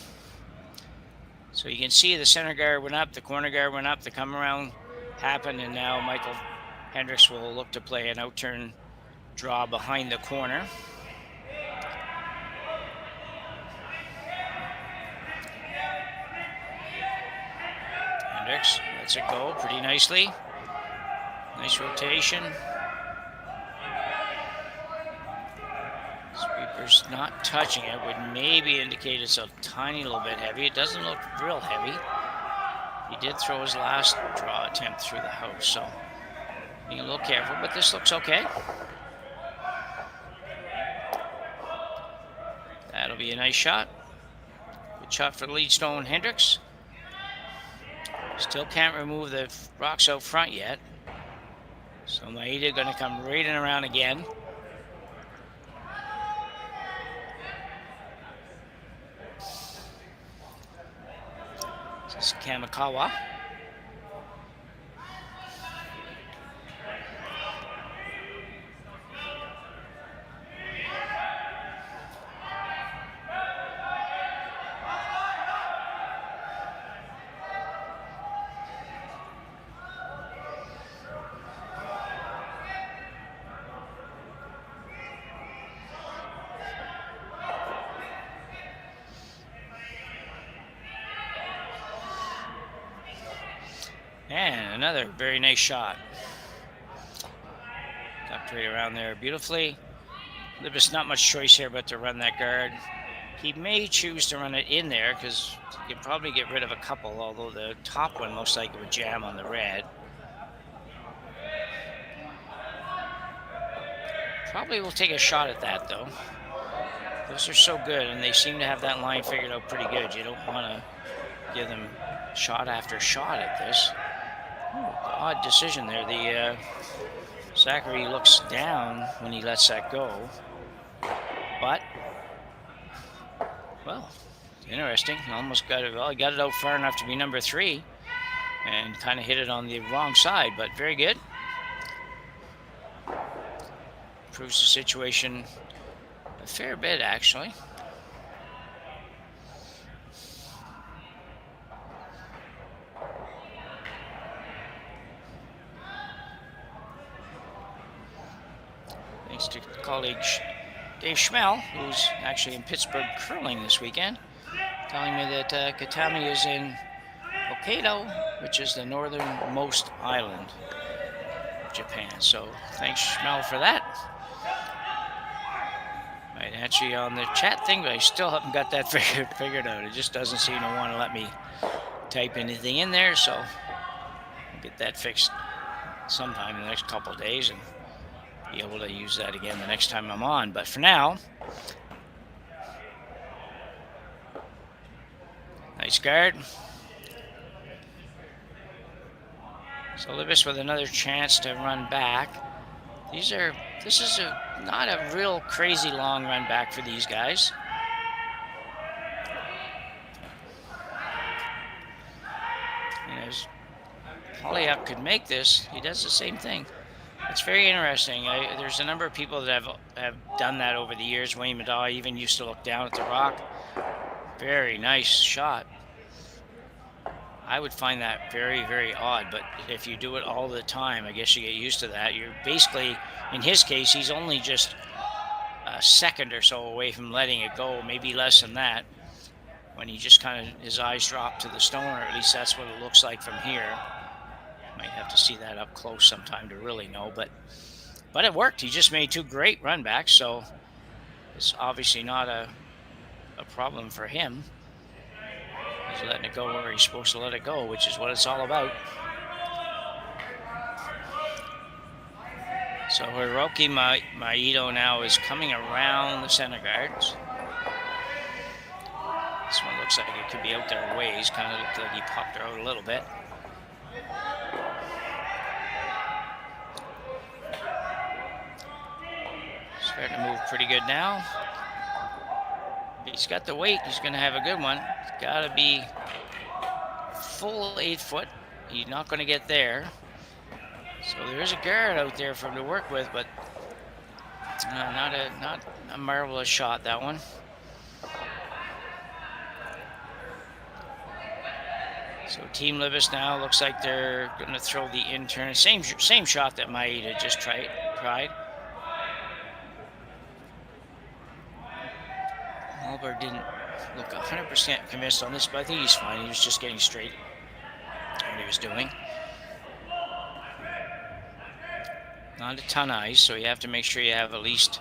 So you can see the center guard went up, the corner guard went up, the come around happened, and now Michael Hendricks will look to play an out-turn draw behind the corner. Hendricks lets it go pretty nicely. Nice rotation. Sweeper's not touching it, would maybe indicate it's a tiny little bit heavy. It doesn't look real heavy. He did throw his last draw attempt through the house, so being a little careful, but this looks okay. That'll be a nice shot. Good shot for the lead stone, Hendricks. Still can't remove the rocks out front yet. So Maeda gonna come right in around again. This is Kamikawa. And another very nice shot. Ducked right around there beautifully. Libbus not much choice here but to run that guard. He may choose to run it in there because he can probably get rid of a couple, although the top one looks like it would jam on the red. Probably will take a shot at that though. Those are so good and they seem to have that line figured out pretty good. You don't want to give them shot after shot at this. Ooh, odd decision there. The Zachary looks down when he lets that go. But, well, interesting. Almost got it. Well, he got it out far enough to be number 3 and kind of hit it on the wrong side, but very good. Improves the situation a fair bit, actually. Thanks to colleague Dave Schmel, who's actually in Pittsburgh curling this weekend, telling me that Kitami is in Hokkaido, which is the northernmost island of Japan. So thanks, Schmel, for that. Might answer you on the chat thing, but I still haven't got that figured out. It just doesn't seem to want to let me type anything in there, so I'll get that fixed sometime in the next couple of days and be able to use that again the next time I'm on. But for now, nice guard. So Libbus with another chance to run back. This is not a real crazy long run back for these guys. And as Polyak could make this, he does the same thing. It's very interesting. There's a number of people that have done that over the years. Wayne Madaw even used to look down at the rock. Very nice shot. I would find that very, very odd, but if you do it all the time, I guess you get used to that. You're basically, in his case, he's only just a second or so away from letting it go, maybe less than that, when he just kind of, his eyes drop to the stone, or at least that's what it looks like from here. Might have to see that up close sometime to really know, but it worked. He just made 2 great run backs, so it's obviously not a problem for him. He's letting it go where he's supposed to let it go, which is what it's all about. So Hiroki Maeda now is coming around the center guards. This one looks like it could be out there a ways. Kind of looked like he popped her out a little bit. Starting to move pretty good now. He's got the weight. He's going to have a good one. It's got to be full 8 foot. He's not going to get there. So there's a guard out there for him to work with, but not a marvelous shot, that one. So Team Libbus now looks like they're going to throw the intern. Same shot that Maeda just tried. Albert didn't look 100% convinced on this, but I think he's fine. He was just getting straight what he was doing. Not a ton of ice, so you have to make sure you have at least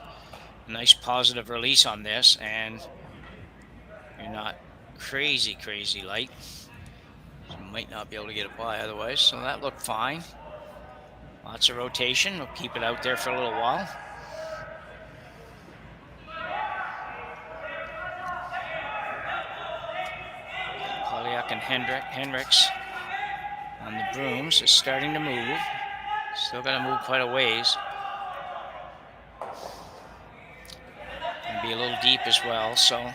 a nice positive release on this, and you're not crazy light. So you might not be able to get it by otherwise, so that looked fine. Lots of rotation. We'll keep it out there for a little while. Polyak and Hendricks on the brooms is starting to move. Still got to move quite a ways. And be a little deep as well, so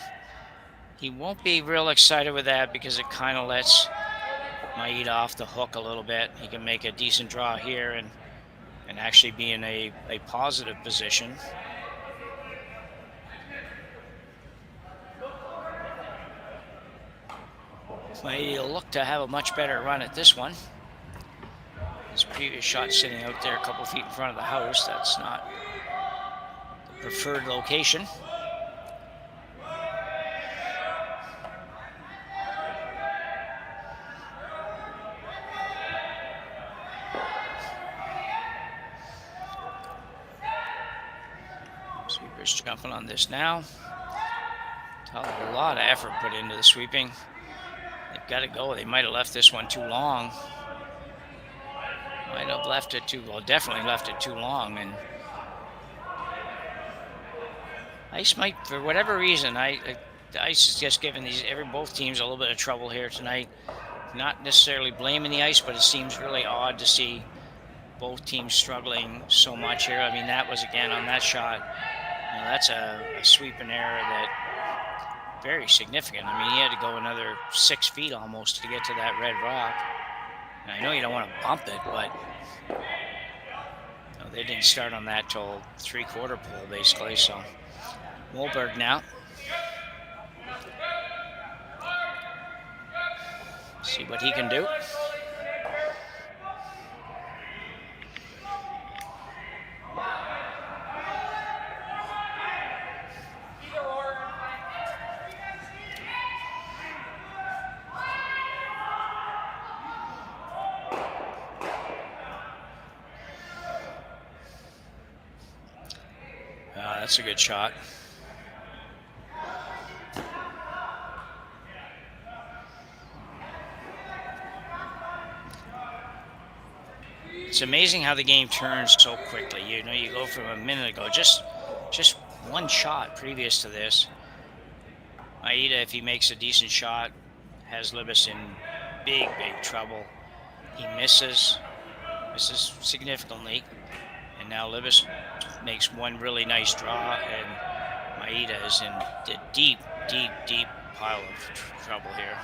he won't be real excited with that because it kind of lets Maeda off the hook a little bit. He can make a decent draw here and actually be in a positive position. Maeda will look to have a much better run at this one. His previous shot sitting out there a couple feet in front of the house. That's not the preferred location. Libbus jumping on this now. A lot of effort put into the sweeping. They've got to go. They might have left this one too long. Might have left it too, well, definitely left it too long. And Ice might, for whatever reason, Ice is just giving both teams a little bit of trouble here tonight. Not necessarily blaming the Ice, but it seems really odd to see both teams struggling so much here. I mean, that was, again, on that shot, you know, that's a sweeping error that very significant. I mean, he had to go another 6 feet almost to get to that red rock. And I know you don't want to bump it, but you know, they didn't start on that till 3/4 pole, basically. So Moberg now. See what he can do. That's a good shot. It's amazing how the game turns so quickly. You know, you go from a minute ago, just one shot previous to this. Maeda, if he makes a decent shot, has Libbus in big trouble. He misses significantly. And now Libbus makes one really nice draw, and Maeda is in a deep pile of trouble here.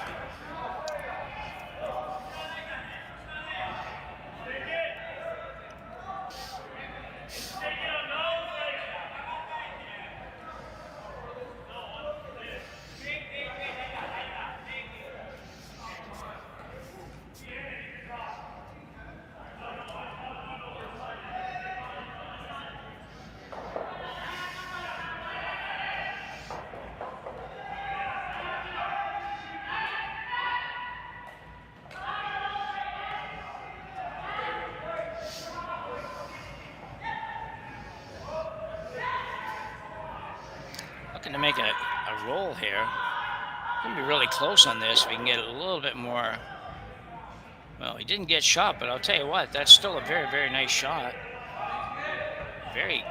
Looking to make a roll here. Gonna be really close on this. We can get a little bit more. Well, he didn't get shot, but I'll tell you what, that's still a very nice shot. Very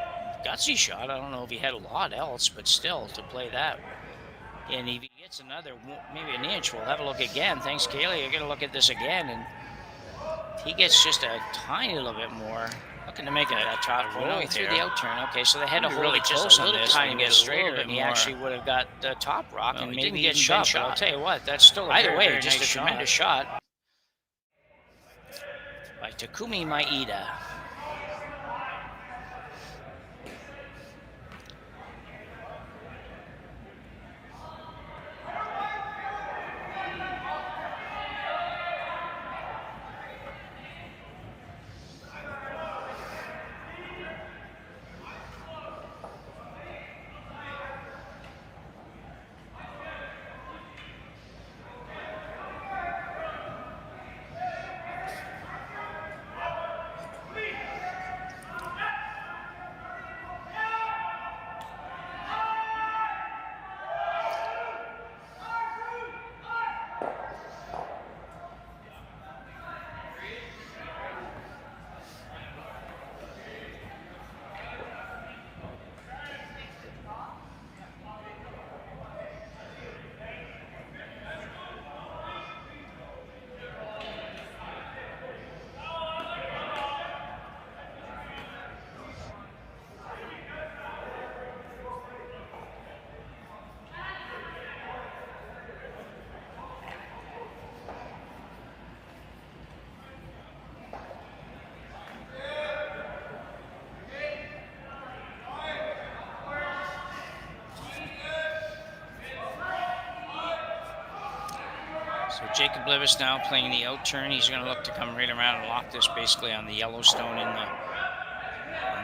gutsy shot. I don't know if he had a lot else, but still to play that. And if he gets another, maybe an inch, we'll have a look again. Thanks, Kaylee. You're gonna look at this again, and if he gets just a tiny little bit more. Looking to make a top roll through the out turn. Okay, so they had to hold it just a little tiny bit straighter, and he actually would have got the top rock, and maybe didn't get shot. But I'll tell you what, that's still either way, just a tremendous shot by Takumi Maeda. So Jacob Libbus now playing the out turn. He's going to look to come right around and lock this basically on the Yellowstone on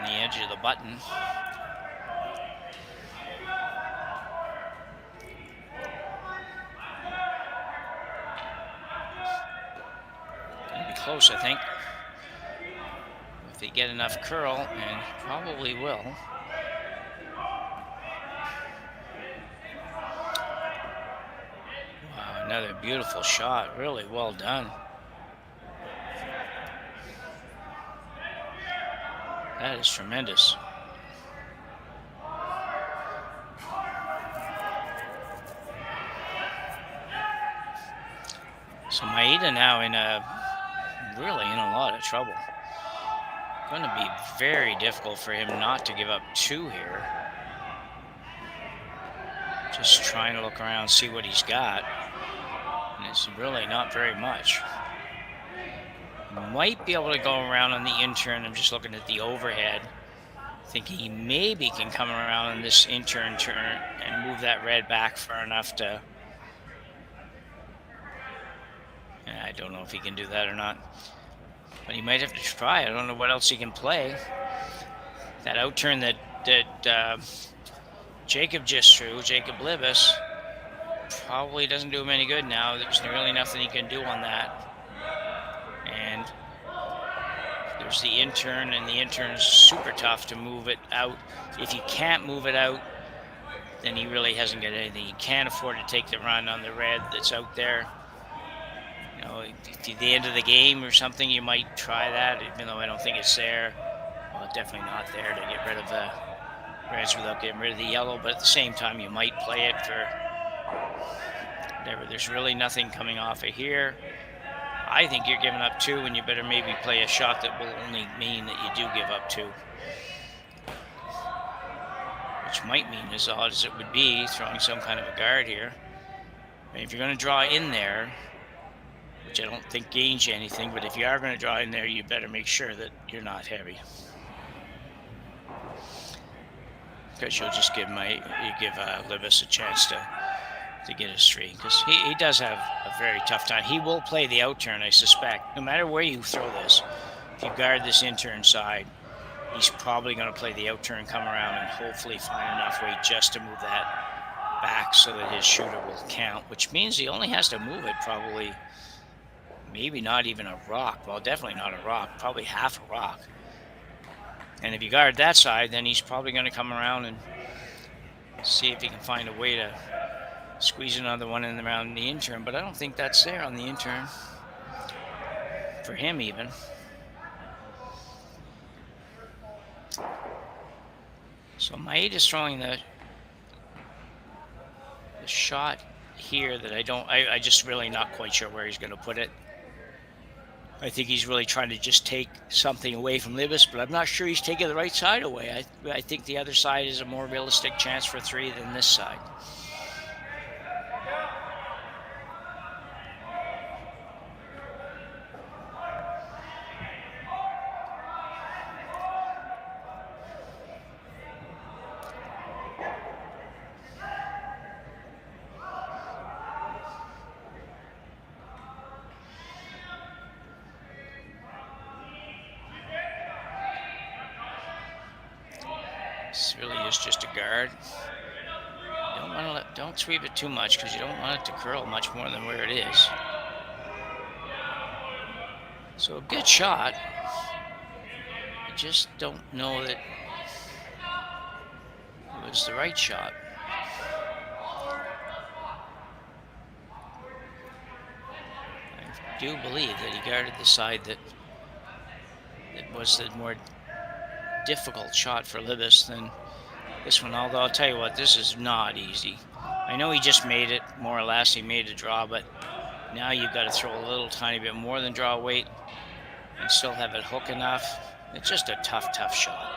the edge of the button. Going to be close, I think. If they get enough curl, and probably will. Another beautiful shot. Really well done. That is tremendous. So Maeda now really in a lot of trouble. Going to be very difficult for him not to give up 2 here. Just trying to look around, see what he's got. And it's really not very much. Might be able to go around on the intern. I'm just looking at the overhead. Thinking he maybe can come around on this intern turn and move that red back far enough to... I don't know if he can do that or not. But he might have to try. I don't know what else he can play. That out turn that Jacob just threw, Jacob Libbus, probably doesn't do him any good now. There's really nothing he can do on that. And there's the intern, and the intern's super tough to move it out. If you can't move it out, then he really hasn't got anything. He can't afford to take the run on the red that's out there. You know, at the end of the game or something, you might try that, even though I don't think it's there. Well, definitely not there to get rid of the reds without getting rid of the yellow, but at the same time, you might play it for whatever. There's really nothing coming off of here. I think you're giving up 2, and you better maybe play a shot that will only mean that you do give up 2. Which might mean, as odd as it would be, throwing some kind of a guard here. I mean, if you're going to draw in there, which I don't think gains you anything, but if you are going to draw in there, you better make sure that you're not heavy. Because you'll just give Libbus a chance to get his 3, because he does have a very tough time. He will play the out turn, I suspect. No matter where you throw this, if you guard this intern side, he's probably going to play the out turn, come around, and hopefully find enough weight just to move that back so that his shooter will count, which means he only has to move it probably, maybe not even a rock. Well, definitely not a rock, probably half a rock. And if you guard that side, then he's probably going to come around and see if he can find a way to squeeze another one in around the intern, but I don't think that's there on the intern. For him, even. So Maeda's throwing the shot here that I just really not quite sure where he's going to put it. I think he's really trying to just take something away from Libbus, but I'm not sure he's taking the right side away. I think the other side is a more realistic chance for 3 than this side. This really is just a guard. Don't sweep it too much because you don't want it to curl much more than where it is. So a good shot. I just don't know that it was the right shot. I do believe that he guarded the side that was the more difficult shot for Libbus than this one, although I'll tell you what, this is not easy. I know he just made it, more or less, he made a draw, but now you've got to throw a little tiny bit more than draw weight and still have it hook enough. It's just a tough shot.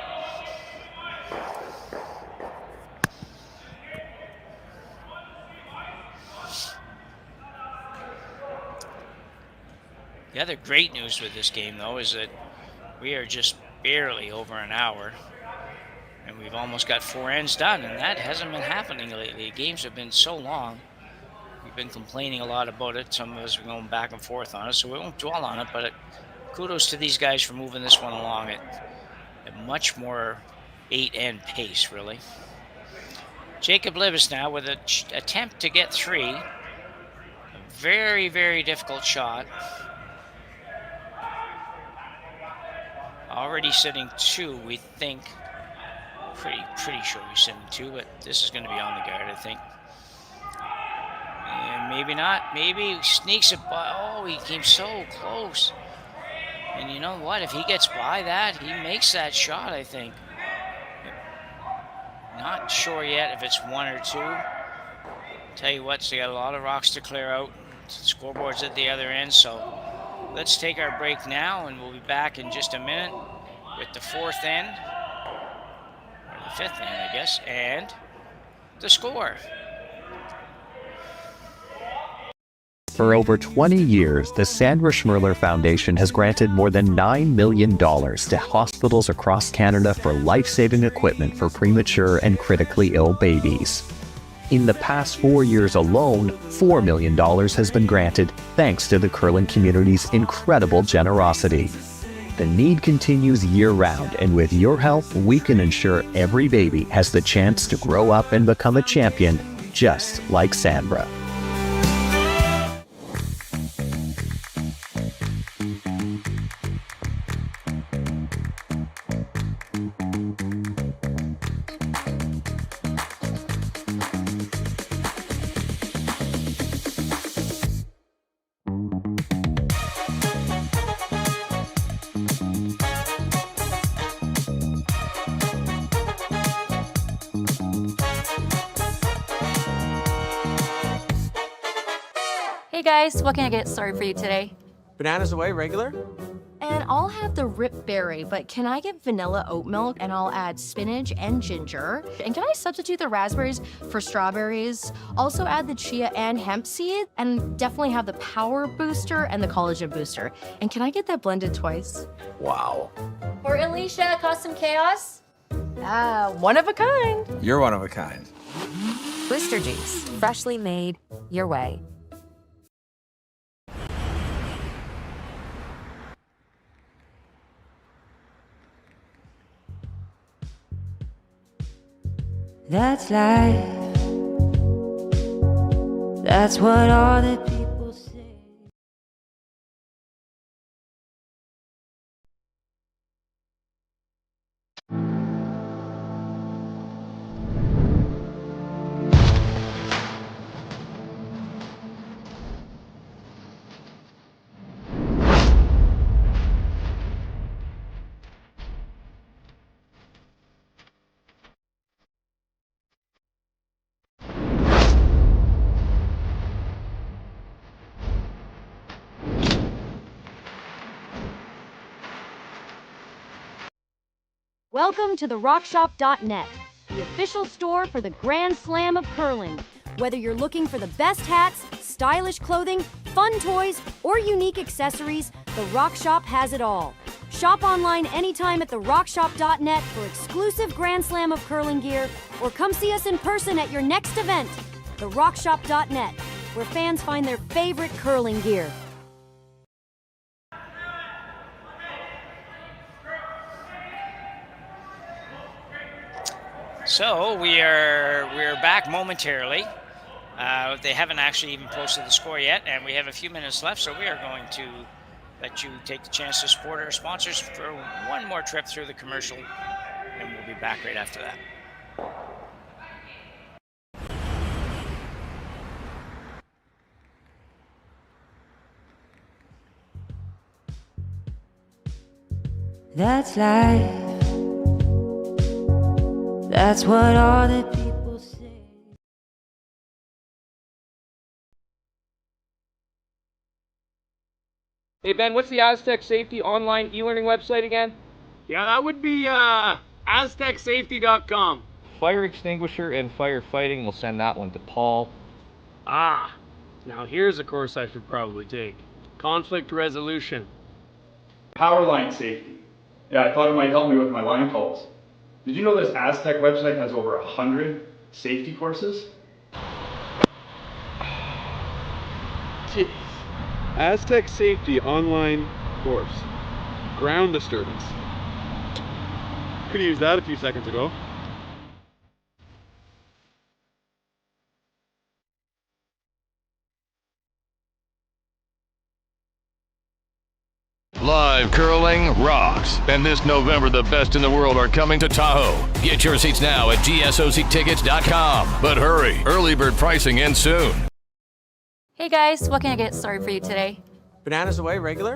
The other great news with this game, though, is that we are just barely over an hour, and we've almost got 4 ends done, and that hasn't been happening lately. Games have been so long. We've been complaining a lot about it. Some of us are going back and forth on it, so we won't dwell on it, but kudos to these guys for moving this one along at a much more 8-end pace, really. Jacob Libbus now with an attempt to get 3. A very, very difficult shot. Already sitting 2, we think. Pretty sure he's sitting 2, but this is going to be on the guard, I think. And maybe not. Maybe he sneaks it by. Oh, he came so close. And you know what? If he gets by that, he makes that shot, I think. Not sure yet if it's one or two. Tell you what, so they got a lot of rocks to clear out. Scoreboard's at the other end, so let's take our break now, and we'll be back in just a minute with the fourth end, or the fifth end, I guess, and the score. For over 20 years, the Sandra Schmirler Foundation has granted more than $9 million to hospitals across Canada for life-saving equipment for premature and critically ill babies. In the past 4 years alone, $4 million has been granted thanks to the curling community's incredible generosity. The need continues year-round, and with your help, we can ensure every baby has the chance to grow up and become a champion, just like Sandra. Hey guys, what can I get started for you today? Bananas away, regular? And I'll have the rip berry, but can I get vanilla oat milk and I'll add spinach and ginger? And can I substitute the raspberries for strawberries? Also add the chia and hemp seed, and definitely have the power booster and the collagen booster. And can I get that blended twice? Wow. For Alicia, custom chaos? One of a kind. You're one of a kind. Booster juice, freshly made your way. That's life. That's what all the people say. Welcome to the rockshop.net, the official store for the Grand Slam of curling. Whether you're looking for the best hats, stylish clothing, fun toys, or unique accessories, the Rock Shop has it all. Shop online anytime at therockshop.net for exclusive Grand Slam of curling gear, or come see us in person at your next event. Therockshop.net, where fans find their favorite curling gear. So we're back momentarily. They haven't actually even posted the score yet, and we have a few minutes left, so we are going to let you take the chance to support our sponsors for one more trip through the commercial, and we'll be back right after that. That's life. That's what all the people say. Hey Ben, what's the Aztec Safety online e-learning website again? Yeah, that would be aztecsafety.com. Fire extinguisher and firefighting, we'll send that one to Paul. Now here's a course I should probably take. Conflict resolution. Power line safety. Yeah, I thought it might help me with my line calls. Did you know this Aztec website has over 100 safety courses? Jeez. Aztec Safety online course. Ground disturbance. Could have used that a few seconds ago. Live curling rocks. And this November, the best in the world are coming to Tahoe. Get your seats now at gsoctickets.com. But hurry, early bird pricing ends soon. Hey guys, what can I get started for you today? Bananas away, regular?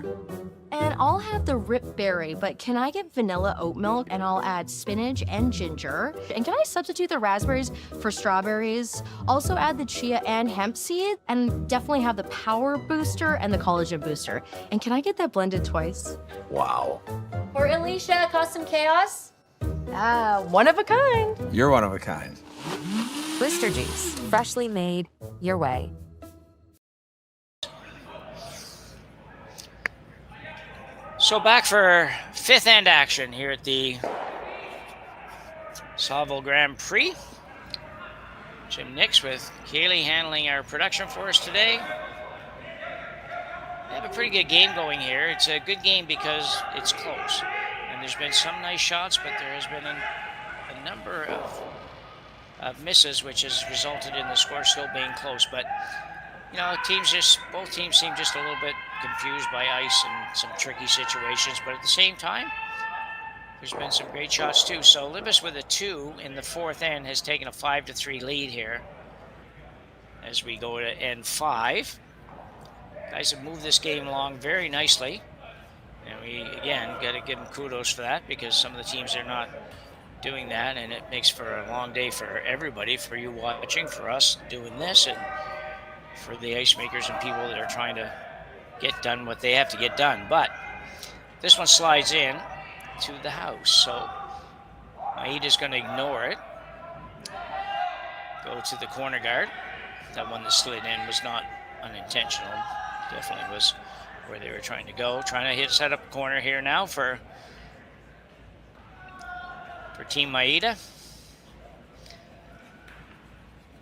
And I'll have the rip berry, but can I get vanilla oat milk and I'll add spinach and ginger? And can I substitute the raspberries for strawberries? Also add the chia and hemp seed, and definitely have the power booster and the collagen booster. And can I get that blended twice? Wow. For Alicia, Custom Chaos? One of a kind. You're one of a kind. Blister juice, freshly made your way. So back for fifth end action here at the Saville Grand Prix. Jim Nix with Kaylee handling our production for us today. We have a pretty good game going here. It's a good game because it's close. And there's been some nice shots, but there has been a number of misses, which has resulted in the score still being close. But you know, both teams seem just a little bit confused by ice and some tricky situations, but at the same time, there's been some great shots too. So Libbus with a 2 in the fourth end has taken a 5-3 lead here as we go to end 5. Guys have moved this game along very nicely, and we again got to give them kudos for that, because some of the teams are not doing that, and it makes for a long day for everybody, for you watching, for us doing this, and for the ice makers and people that are trying to get done what they have to get done. But this one slides in to the house, so Maeda's going to ignore it. Go to the corner guard. That one that slid in was not unintentional. Definitely was where they were trying to go. Trying to set up a corner here now for Team Maeda.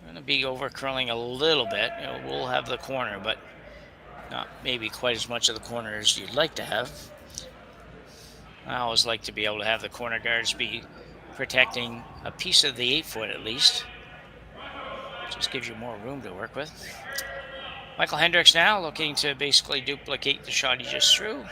Going to be over curling a little bit. You know, we'll have the corner, but not maybe quite as much of the corner as you'd like to have. I always like to be able to have the corner guards be protecting a piece of the 8-foot at least. Just gives you more room to work with. Michael Hendricks now looking to basically duplicate the shot he just threw.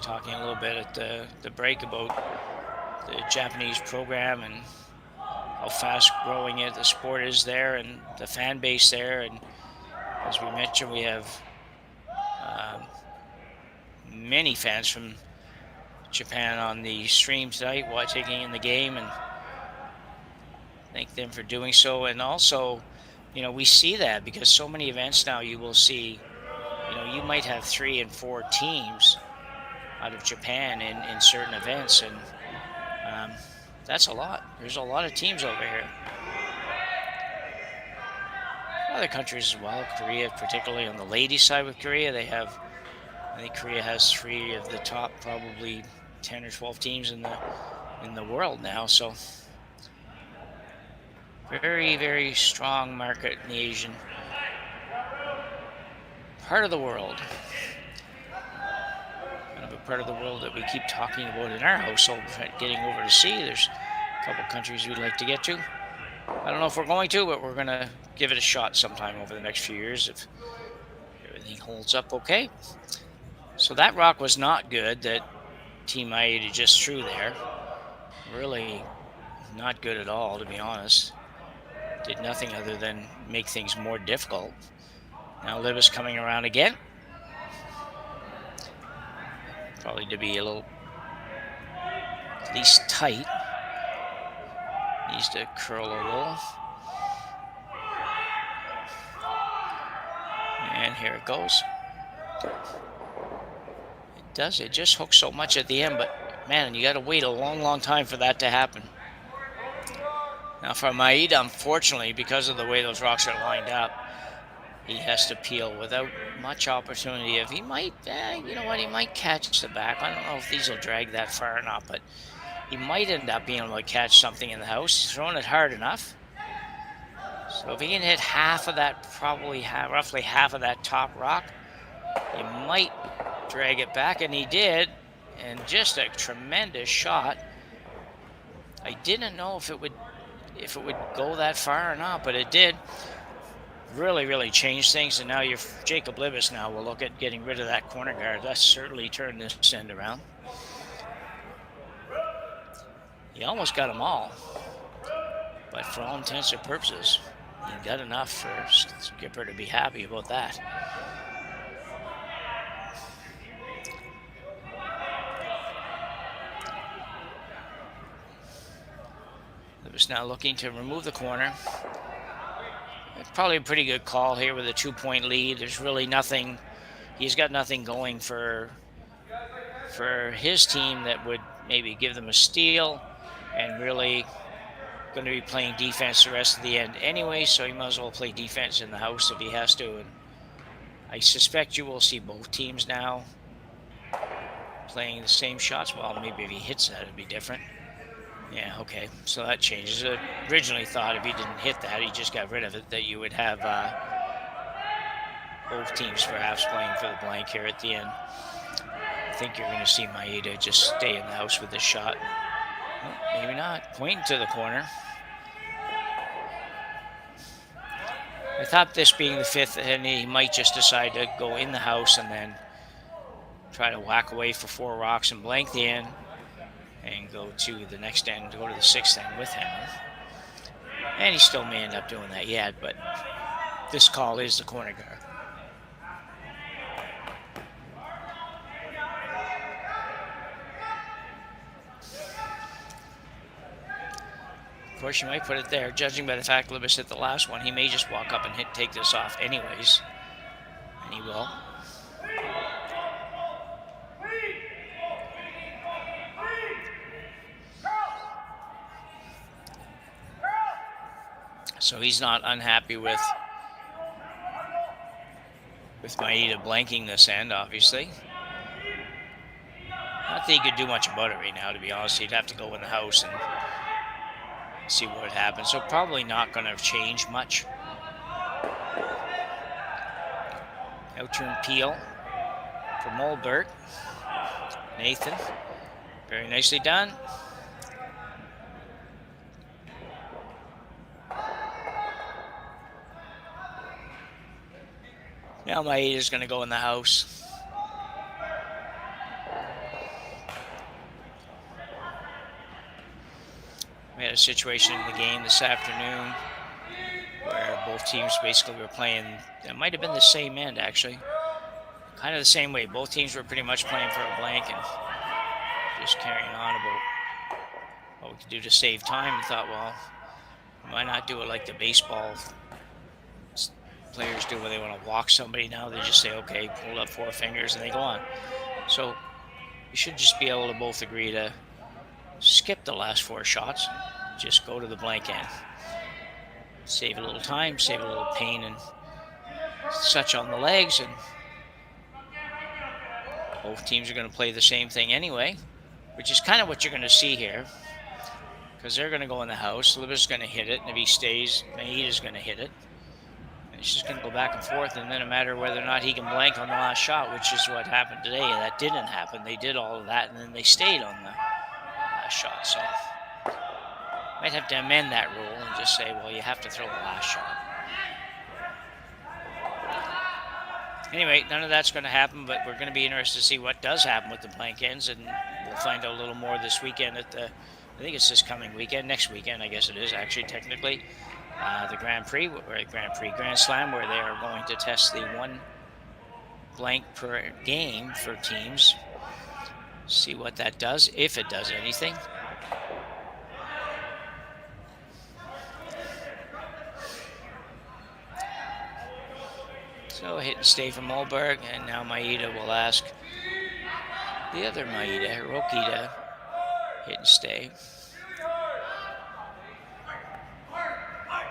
Talking a little bit at the break about the Japanese program and how fast growing the sport is there and the fan base there. And as we mentioned, we have many fans from Japan on the stream tonight taking in the game, and thank them for doing so. And also, you know, we see that because so many events now you will see, you know, you might have 3 and 4 teams out of Japan in certain events, and that's a lot. There's a lot of teams over here. Other countries as well, Korea, particularly on the ladies side with Korea, they have, I think Korea has 3 of the top probably 10 or 12 teams in the world now, so very, very strong market in the Asian part of the world. Part of the world that we keep talking about in our household, getting over to see. There's a couple countries we'd like to get to. I don't know if we're going to, but we're going to give it a shot sometime over the next few years if everything holds up okay. So that rock was not good that Team Maeda just threw there. Really not good at all, to be honest. Did nothing other than make things more difficult. Now Libbus coming around again. Probably to be a little, at least tight. Needs to curl a little. And here it goes. It does, it just hooks so much at the end, but man, you gotta wait a long, long time for that to happen. Now for Maeda, unfortunately, because of the way those rocks are lined up, he has to peel without much opportunity. If he might, you know what, he might catch the back. I don't know if these will drag that far or not, but he might end up being able to catch something in the house. He's throwing it hard enough. So if he can hit half of that, probably roughly half of that top rock, he might drag it back, and he did. And just a tremendous shot I didn't know if it would go that far or not, but it did. Really changed things, and now Jacob Libbus now will look at getting rid of that corner guard. That's certainly turned this end around. He almost got them all, but for all intents and purposes, he got enough for Skipper to be happy about that. Libbus now looking to remove the corner. It's probably a pretty good call here with a 2-point lead. There's really nothing. He's got nothing going for his team that would maybe give them a steal, and really going to be playing defense the rest of the end anyway, so he might as well play defense in the house if he has to. And I suspect you will see both teams now playing the same shots. Well, maybe if he hits that, it'd be different. Yeah, okay, so that changes. I originally thought if he didn't hit that, he just got rid of it, that you would have both teams perhaps playing for the blank here at the end. I think you're going to see Maeda just stay in the house with this shot. Well, maybe not. Pointing to the corner. I thought this being the fifth, and he might just decide to go in the house and then try to whack away for 4 rocks and blank the end, and go to the next end, go to the 6th end with Hammer. And he still may end up doing that yet, but this call is the corner guard. Of course, you might put it there. Judging by the fact Libbus hit the last one, he may just walk up and take this off anyways. And he will. So he's not unhappy with Maeda blanking this end, obviously. Not that he could do much about it right now, to be honest. He'd have to go in the house and see what happens. So probably not going to change much. Out-turn peel for Mulberg. Nathan, very nicely done. Now Maeda's going to go in the house. We had a situation in the game this afternoon where both teams basically were playing, it might have been the same end actually, kind of the same way. Both teams were pretty much playing for a blank and just carrying on about what we could do to save time. We thought, well, why not do it like the baseball players do when they want to walk somebody now? They just say, okay, hold up 4 fingers, and they go on. So you should just be able to both agree to skip the last 4 shots, just go to the blank end. Save a little time, save a little pain and such on the legs, and both teams are going to play the same thing anyway, which is kind of what you're going to see here, because they're going to go in the house. Libbus is going to hit it, and if he stays, Maeda's going to hit it. It's just going to go back and forth, and then no matter whether or not he can blank on the last shot, which is what happened today. And that didn't happen. They did all of that, and then they stayed on the last shot. So might have to amend that rule and just say, well, you have to throw the last shot. Anyway, none of that's going to happen, but we're going to be interested to see what does happen with the blank ends, and we'll find out a little more this weekend at the, I think it's this coming weekend, next weekend, I guess it is actually technically. The Grand Slam, where they are going to test the 1 blank per game for teams. See what that does, if it does anything. So hit and stay from Mulberg, and now Maeda will ask the other Maeda, Hiroki, to hit and stay.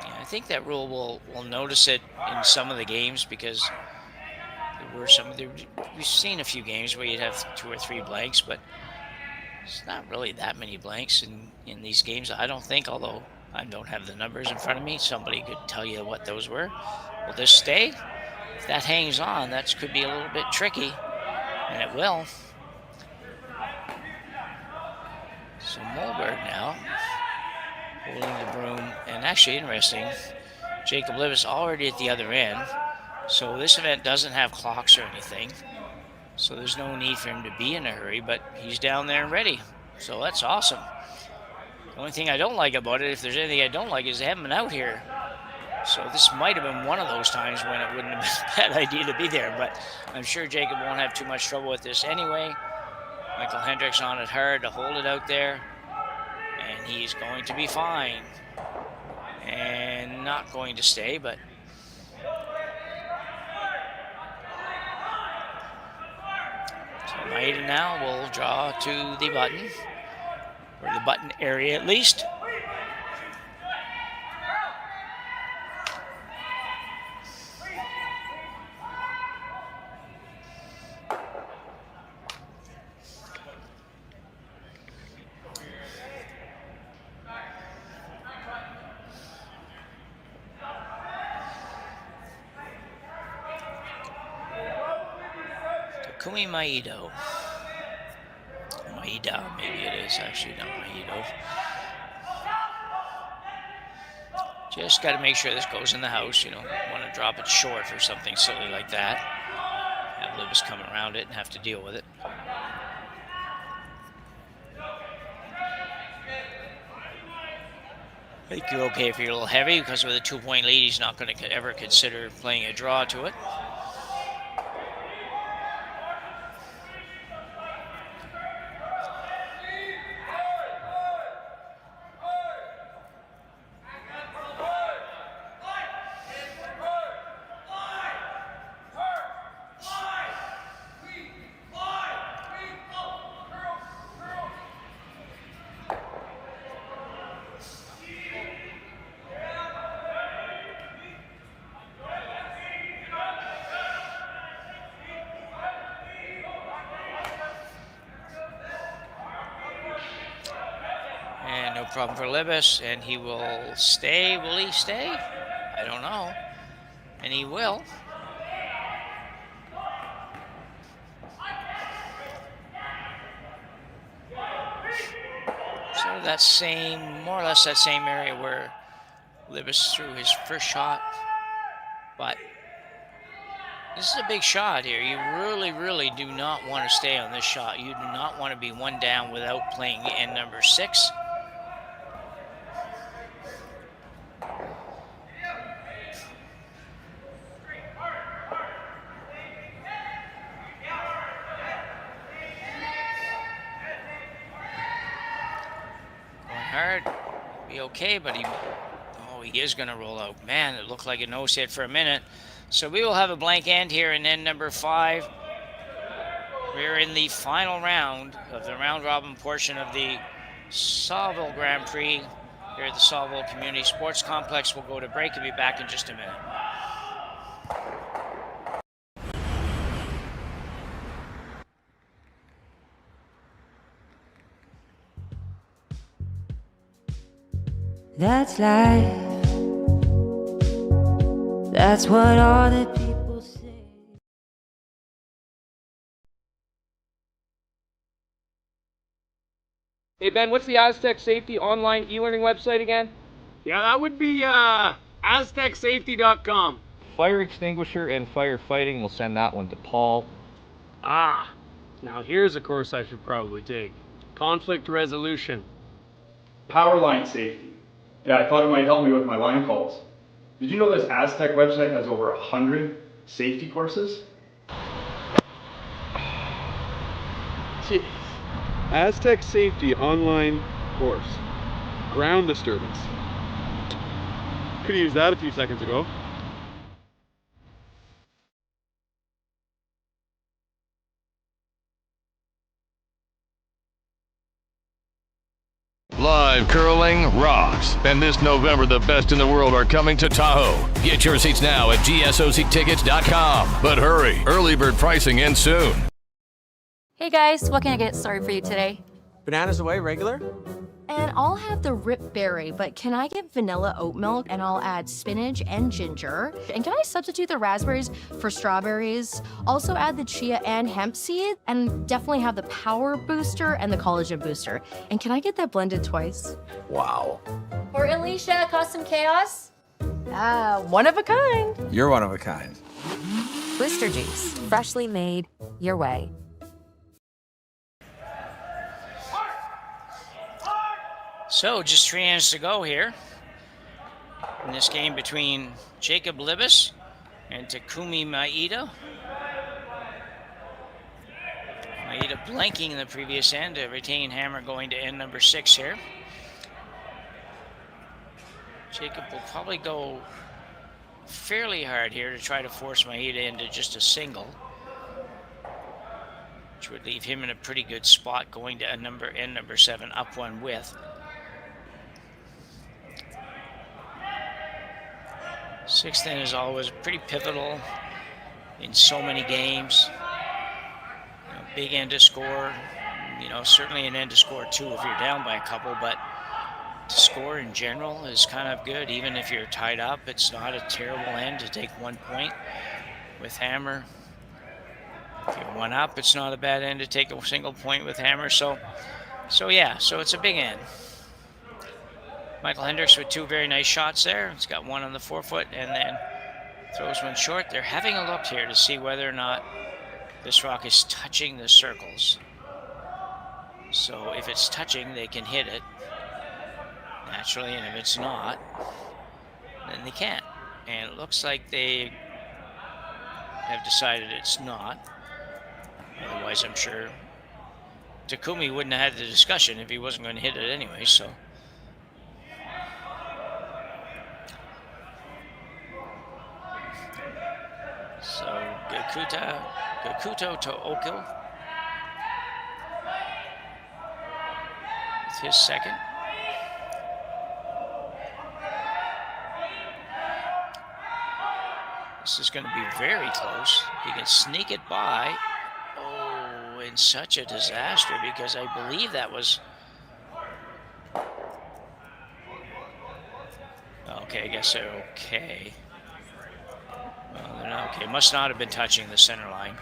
I think that rule will notice it in some of the games, because there were we've seen a few games where you'd have 2 or 3 blanks, but it's not really that many blanks in these games, I don't think, although I don't have the numbers in front of me. Somebody could tell you what those were. Will this stay? If that hangs on, that could be a little bit tricky, and it will. So Mulberg now holding the broom. And actually interesting, Jacob Libbus already at the other end. So this event doesn't have clocks or anything. So there's no need for him to be in a hurry, but he's down there and ready. So that's awesome. The only thing I don't like about it, if there's anything I don't like, is they haven't been out here. So this might have been one of those times when it wouldn't have been a bad idea to be there, but I'm sure Jacob won't have too much trouble with this anyway. Michael Hendricks on it hard to hold it out there, and he's going to be fine. And not going to stay, but so Maeda now will draw to the button, or the button area at least. Takumi Maeda. Maeda, maybe it is actually, not Maeda. Just got to make sure this goes in the house. You don't want to drop it short or something silly like that. Have Libbus come around it and have to deal with it. I think you're okay if you're a little heavy, because with a 2-point lead, he's not going to ever consider playing a draw to it. No problem for Libbus, and he will stay. Will he stay? I don't know. And he will. So that same, more or less that same area where Libbus threw his first shot. But this is a big shot here. You really, really do not want to stay on this shot. You do not want to be one down without playing in number 6. Hard, be okay, but he is going to roll out. Man, it looked like a nose hit for a minute. So we will have a blank end here in end number 5. We're in the final round of the round robin portion of the Saville Grand Prix here at the Saville Community Sports Complex. We'll go to break and be back in just a minute. That's life. That's what all the people say. Hey Ben, what's the Aztec Safety online e-learning website again? Yeah, that would be aztecsafety.com. Fire extinguisher and firefighting, we'll send that one to Paul. Ah, now here's a course I should probably take. Conflict resolution. Power line safety. Yeah, I thought it might help me with my line calls. Did you know this Aztec website has over 100 safety courses? Jeez. Aztec Safety online course. Ground disturbance. Could have used that a few seconds ago. Live curling rocks. And this November, the best in the world are coming to Tahoe. Get your seats now at gsoctickets.com. But hurry, early bird pricing ends soon. Hey guys, what can I get started for you today? Bananas away, regular? And I'll have the rip berry, but can I get vanilla oat milk and I'll add spinach and ginger? And can I substitute the raspberries for strawberries? Also add the chia and hemp seed, and definitely have the power booster and the collagen booster. And can I get that blended twice? Wow. For Alicia, Custom Chaos. One of a kind. You're one of a kind. Blister juice, freshly made your way. So, just 3 innings to go here in this game between Jacob Libbus and Takumi Maeda. Maeda blanking in the previous end, a retain hammer going to end number 6 here. Jacob will probably go fairly hard here to try to force Maeda into just a single, which would leave him in a pretty good spot going to end number 7, up one with. Sixth inning is always pretty pivotal in so many games. Big end to score, certainly an end to score too if you're down by a couple, but to score in general is kind of good. Even if you're tied up, it's not a terrible end to take 1 point with hammer. If you're one up, it's not a bad end to take a single point with hammer. So it's a big end. Michael Hendricks with 2 very nice shots there. He's got one on the forefoot and then throws one short. They're having a look here to see whether or not this rock is touching the circles. So if it's touching, they can hit it naturally, and if it's not, then they can't. And it looks like they have decided it's not. Otherwise, I'm sure Takumi wouldn't have had the discussion if he wasn't going to hit it anyway, so. So Gakuto to Okil with his second. This is going to be very close. He can sneak it by. Oh, and such a disaster, because I believe that was... Okay, I guess they're okay. Well, they're not okay. Must not have been touching the center line.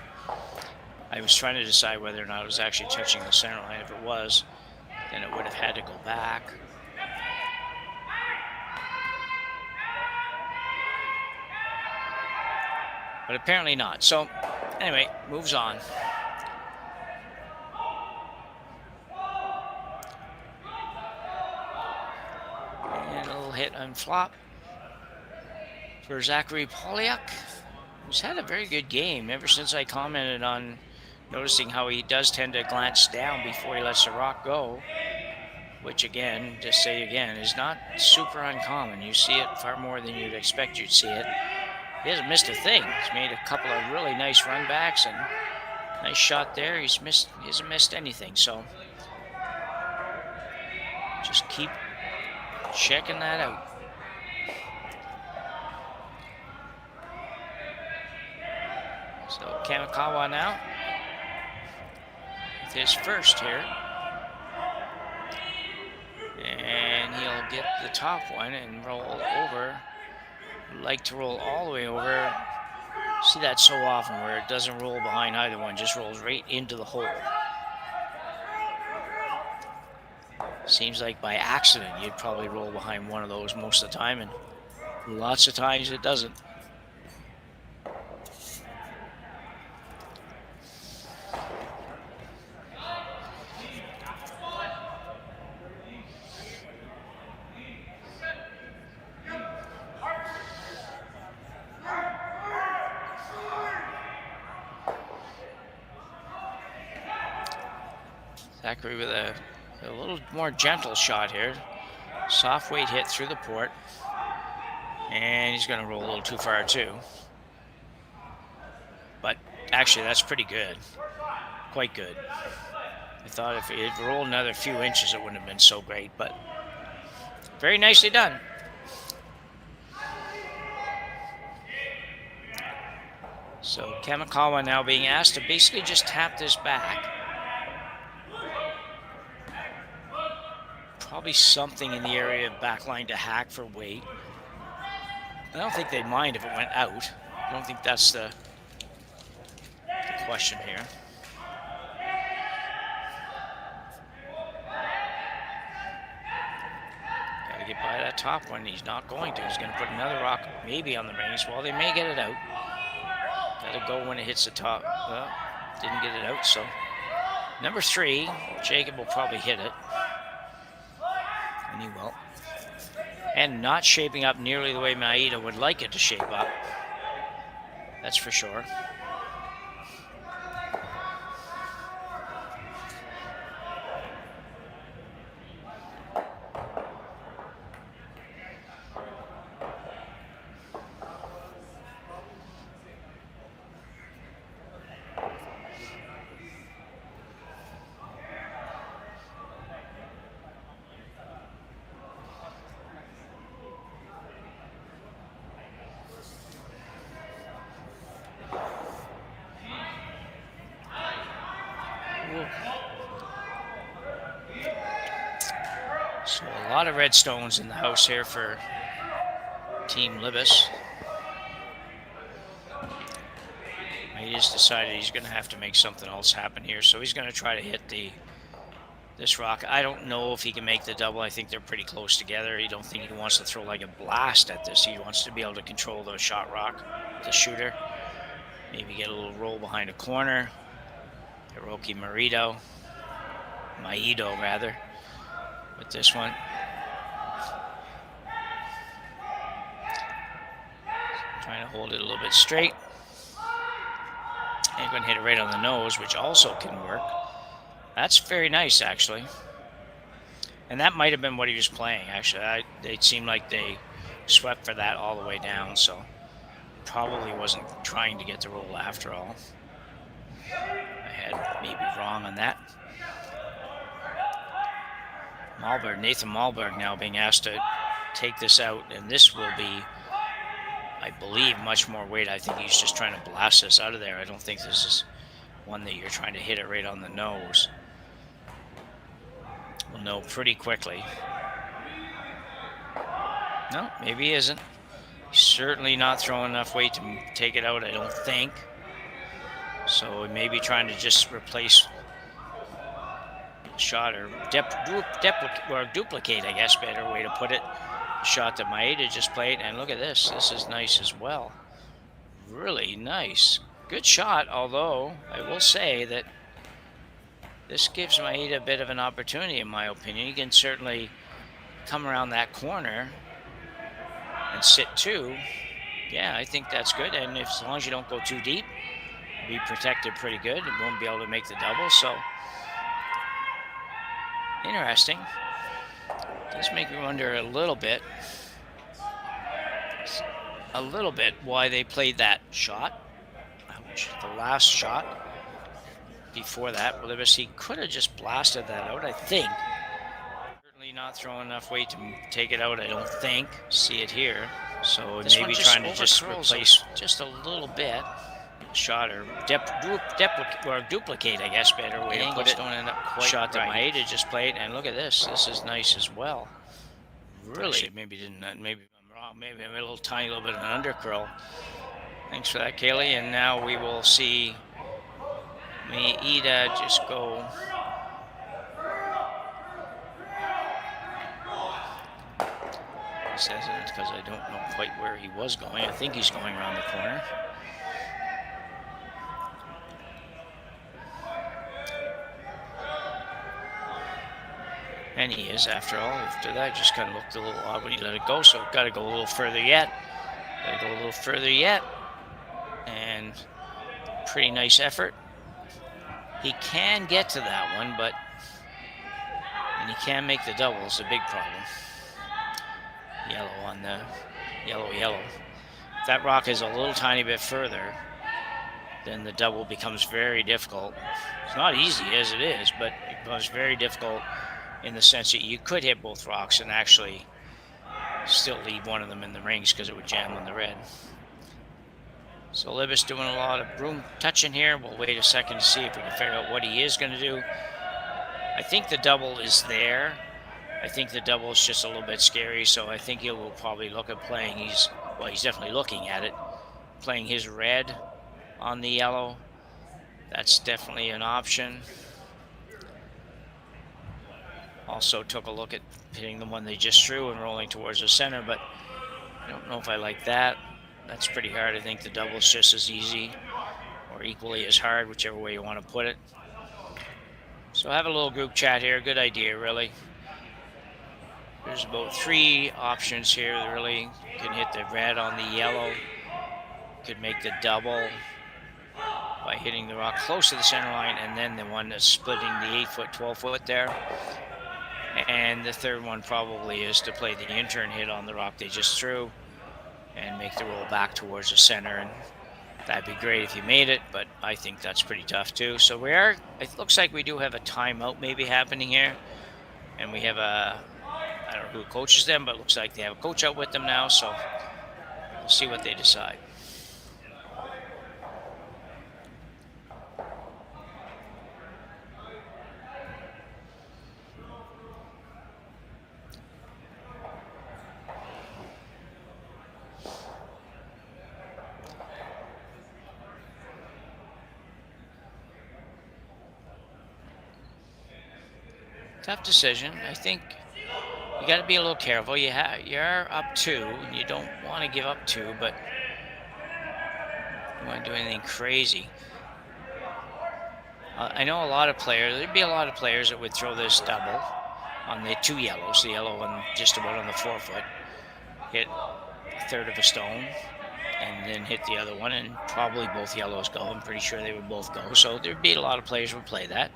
I was trying to decide whether or not it was actually touching the center line. If it was, then it would have had to go back. But apparently not. So, anyway, moves on. And a little hit on flop for Zachary Polyak, who's had a very good game ever since I commented on noticing how he does tend to glance down before he lets the rock go, which again, just say again, is not super uncommon. You see it far more than you'd expect you'd see it. He hasn't missed a thing. He's made a couple of really nice run backs and nice shot there. He hasn't missed anything. So just keep checking that out. So Kamikawa now with his first here. And he'll get the top one and roll over. Like to roll all the way over. See that so often where it doesn't roll behind either one, just rolls right into the hole. Seems like by accident you'd probably roll behind one of those most of the time, and lots of times it doesn't. Zachary with a little more gentle shot here. Soft weight hit through the port. And he's going to roll a little too far too. But actually that's pretty good. Quite good. I thought if it rolled another few inches it wouldn't have been so great, but very nicely done. So Kamikawa now being asked to basically just tap this back. Probably something in the area of backline to hack for weight. I don't think they'd mind if it went out. I don't think that's the question here. Gotta get by that top one. He's not going to. He's going to put another rock maybe on the rings. Well, they may get it out. Gotta go when it hits the top. Well, didn't get it out, so. Number 3, Jacob will probably hit it. And he will. And not shaping up nearly the way Maeda would like it to shape up. That's for sure. So a lot of red stones in the house here for Team Libbus. He just decided he's going to have to make something else happen here, so he's going to try to hit this rock. I don't know if he can make the double. I think they're pretty close together. I don't think he wants to throw like a blast at this. He wants to be able to control the shot rock, the shooter. Maybe get a little roll behind a corner. Hiroki Maeda rather, with this one. Trying to hold it a little bit straight. And going to hit it right on the nose, which also can work. That's very nice, actually. And that might have been what he was playing, actually. It seemed like they swept for that all the way down, so probably wasn't trying to get the roll after all. I had maybe wrong on that. Nathan Malberg now being asked to take this out, and this will be, I believe, much more weight. I think he's just trying to blast this out of there. I don't think this is one that you're trying to hit it right on the nose. We'll know pretty quickly. No, maybe he isn't. He's certainly not throwing enough weight to take it out, I don't think. So he may be trying to just replace shot or duplicate, I guess, better way to put it. The shot that Maeda just played, and look at this. This is nice as well. Really nice. Good shot, although I will say that this gives Maeda a bit of an opportunity, in my opinion. He can certainly come around that corner and sit 2. Yeah, I think that's good, and as long as you don't go too deep, be protected pretty good and won't be able to make the double. So interesting. Does make me wonder a little bit why they played that shot. The last shot before that, well, he could have just blasted that out, I think. Certainly not throwing enough weight to take it out, I don't think. See it here. So this maybe trying to just replace just a little bit. Shot or duplicate, I guess, better way to put it. Don't end up quite shot that Maeda just played, and look at this. This is nice as well. Really, actually, maybe I'm wrong. Maybe I'm a tiny little bit of an undercurl. Thanks for that, Kaylee. And now we will see Maeda just go. He says it because I don't know quite where he was going. I think he's going around the corner. And he is, after all. After that, just kind of looked a little odd when he let it go, so got to go a little further yet. Got to go a little further yet. And pretty nice effort. He can get to that one, but... And he can make the double. It's a big problem. Yellow on the... Yellow. If that rock is a little tiny bit further, then the double becomes very difficult. It's not easy as it is, but it becomes very difficult in the sense that you could hit both rocks and actually still leave one of them in the rings because it would jam on the red. So Libbus doing a lot of broom touching here. We'll wait a second to see if we can figure out what he is going to do. I think the double is there, I think the double is just a little bit scary, so I think he will probably look at playing. He's definitely looking at it, playing his red on the yellow. That's definitely an option. Also took a look at hitting the one they just threw and rolling towards the center, but I don't know if I like that. That's pretty hard. I think the double is just as easy or equally as hard, whichever way you want to put it. So have a little group chat here. Good idea, really. There's about 3 options here. Really, you can hit the red on the yellow. You could make the double by hitting the rock close to the center line, and then the one that's splitting the 8-foot, 12-foot there. And the third one probably is to play the in-turn hit on the rock they just threw and make the roll back towards the center. And that'd be great if you made it, but I think that's pretty tough too. So it looks like we do have a timeout maybe happening here. And we have I don't know who coaches them, but it looks like they have a coach out with them now, so we'll see what they decide. Tough decision. I think you got to be a little careful. You're up 2, and you don't want to give up 2, but you don't want to do anything crazy. I know there'd be a lot of players that would throw this double on the 2 yellows, the yellow one just about on the 4-foot, hit a third of a stone, and then hit the other one, and probably both yellows go. I'm pretty sure they would both go. So there'd be a lot of players who would play that.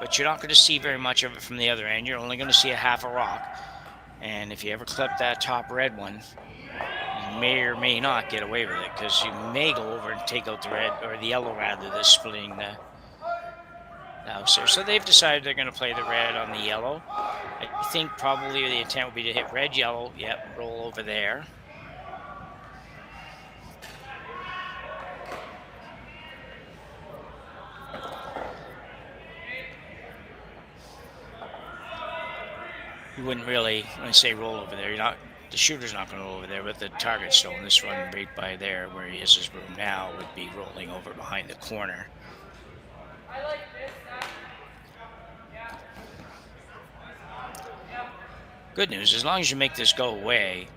But you're not going to see very much of it from the other end. You're only going to see a half a rock. And if you ever clip that top red one, you may or may not get away with it, because you may go over and take out the red, or the yellow rather, than splitting the house there. So they've decided they're going to play the red on the yellow. I think probably the intent would be to hit red, yellow, yep, roll over there. You wouldn't really, when I say roll over there, the shooter's not going to roll over there, but the target stone, this run right by there where he has his room now, would be rolling over behind the corner. Good news, as long as you make this go away,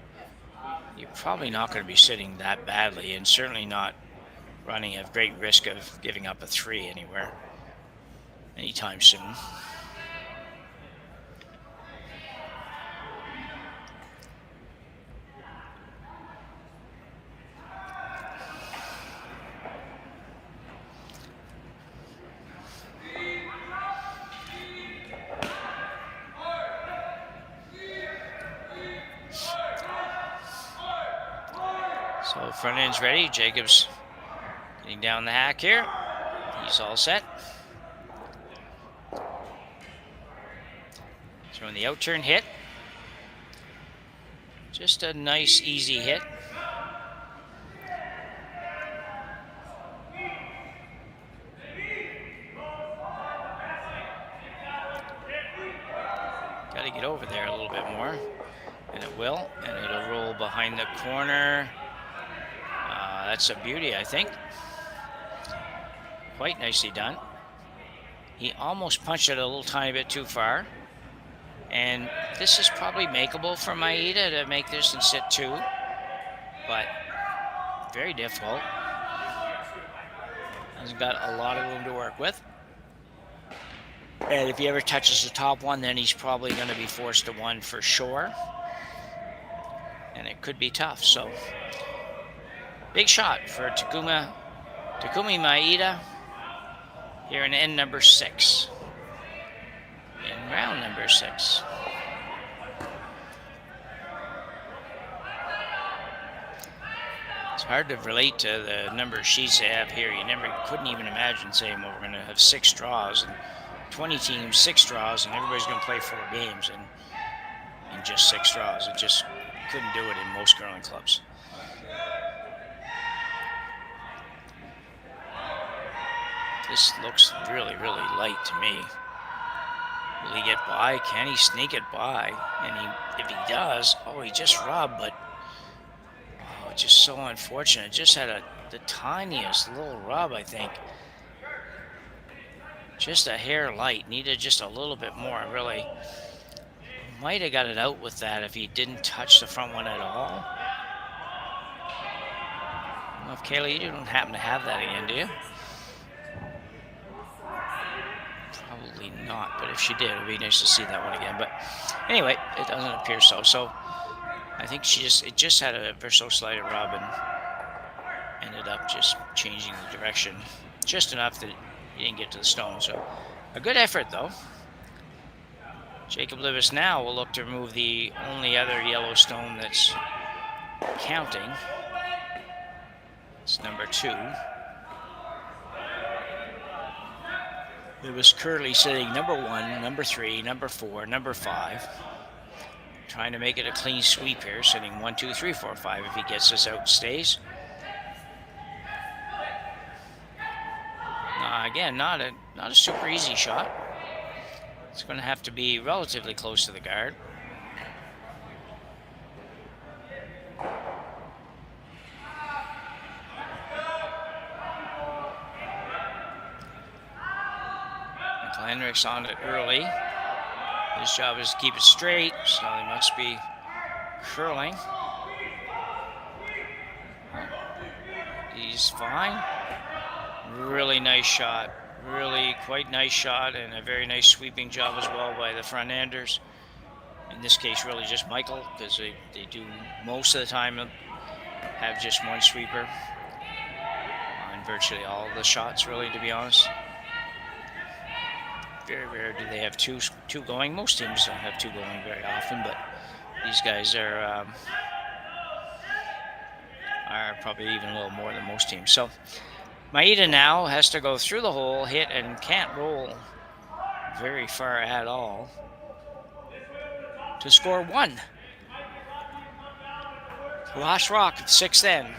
you're probably not going to be sitting that badly, and certainly not running a great risk of giving up a 3 anywhere anytime soon. So front end's ready. Jacobs getting down the hack here. He's all set. Throwing the out-turn hit. Just a nice, easy hit. Got to get over there a little bit more. And it will. And it'll roll behind the corner. That's a beauty, I think. Quite nicely done. He almost punched it a little tiny bit too far. And this is probably makeable for Maeda to make this and sit 2. But very difficult. Hasn't got a lot of room to work with. And if he ever touches the top one, then he's probably going to be forced to 1 for sure. And it could be tough, so... Big shot for Takumi Maeda here in end number 6. In round number 6. It's hard to relate to the number of sheets they have here. You couldn't even imagine saying, well, we're going to have 6 draws and 20 teams, 6 draws, and everybody's going to play 4 games in just 6 draws. It just couldn't do it in most curling clubs. This looks really, really light to me. Will he get by? Can he sneak it by? And if he does, oh, he just rubbed, but oh, just so unfortunate. Just had the tiniest little rub, I think. Just a hair light. Needed just a little bit more, really. Might have got it out with that if he didn't touch the front one at all. Well, if Kayla, you don't happen to have that again, do you? Probably not, but if she did, it would be nice to see that one again. But anyway, it doesn't appear so. So I think it just had a verso slight rub and ended up just changing the direction just enough that he didn't get to the stone. So a good effort, though. Jacob Libbus now will look to remove the only other yellow stone that's counting. It's number 2. Libbus currently sitting number 1, number 3, number 4, number 5. Trying to make it a clean sweep here, sitting 1, 2, 3, 4, 5. If he gets this out, stays. Again, not a super easy shot. It's going to have to be relatively close to the guard. Hendricks on it early. His job is to keep it straight, so he must be curling. He's fine. Really nice shot. Really quite nice shot, and a very nice sweeping job as well by the front enders. In this case, really just Michael, because they do most of the time have just one sweeper on virtually all of the shots, really, to be honest. Very rare do they have two going. Most teams don't have 2 going very often, but these guys are probably even a little more than most teams. So Maeda now has to go through the hole, hit, and can't roll very far at all to score 1. Last rock, 6th end.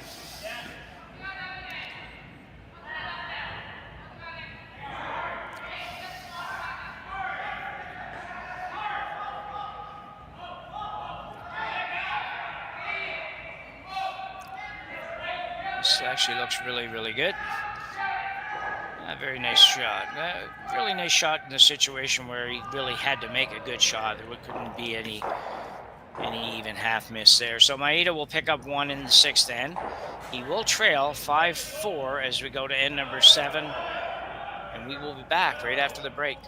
This actually looks really, really good. A very nice shot. Really nice shot in the situation where he really had to make a good shot. There couldn't be any even half miss there. So Maeda will pick up 1 in the 6th end. He will trail 5-4 as we go to end number 7. And we will be back right after the break.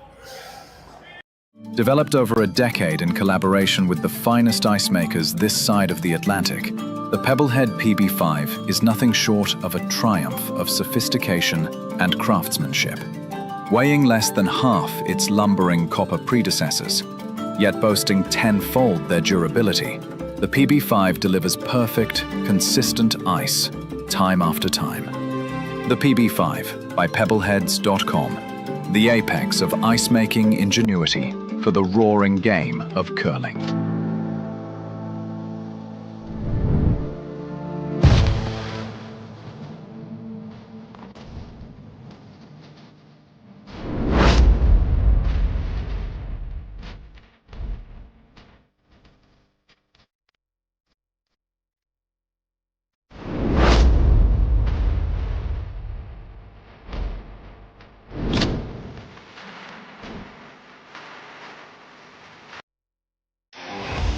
Developed over a decade in collaboration with the finest ice makers this side of the Atlantic, the Pebblehead PB5 is nothing short of a triumph of sophistication and craftsmanship. Weighing less than half its lumbering copper predecessors, yet boasting 10-fold their durability, the PB5 delivers perfect, consistent ice, time after time. The PB5 by Pebbleheads.com, the apex of ice-making ingenuity for the roaring game of curling.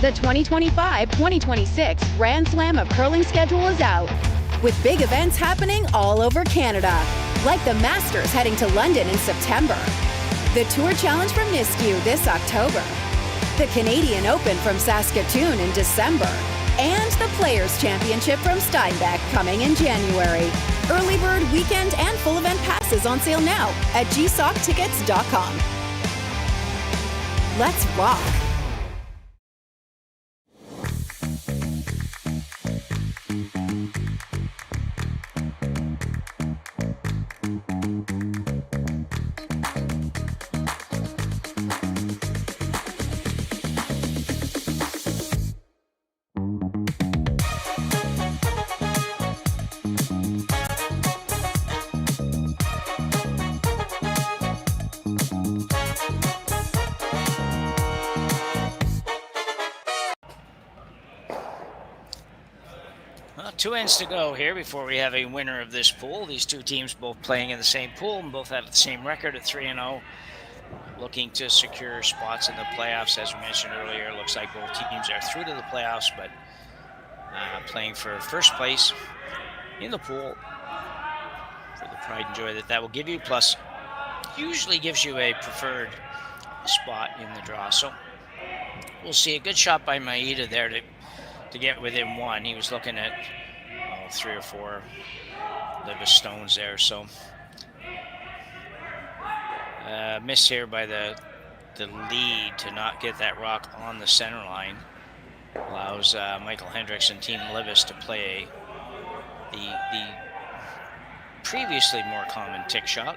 The 2025-2026 Grand Slam of Curling schedule is out, with big events happening all over Canada, like the Masters heading to London in September, the Tour Challenge from Nisku this October, the Canadian Open from Saskatoon in December, and the Players' Championship from Steinbeck coming in January. Early bird weekend and full event passes on sale now at gsoctickets.com. Let's rock! 2 ends to go here before we have a winner of this pool. These two teams both playing in the same pool and both have the same record at 3-0. Looking to secure spots in the playoffs. As we mentioned earlier, it looks like both teams are through to the playoffs, but playing for first place in the pool for the pride and joy that will give you, plus usually gives you a preferred spot in the draw. So we'll see. A good shot by Maeda there to get within one. He was looking at 3 or 4 Libbus stones there. So miss here by the lead to not get that rock on the center line. Allows Michael Hendricks and Team Libbus to play the previously more common tick shot.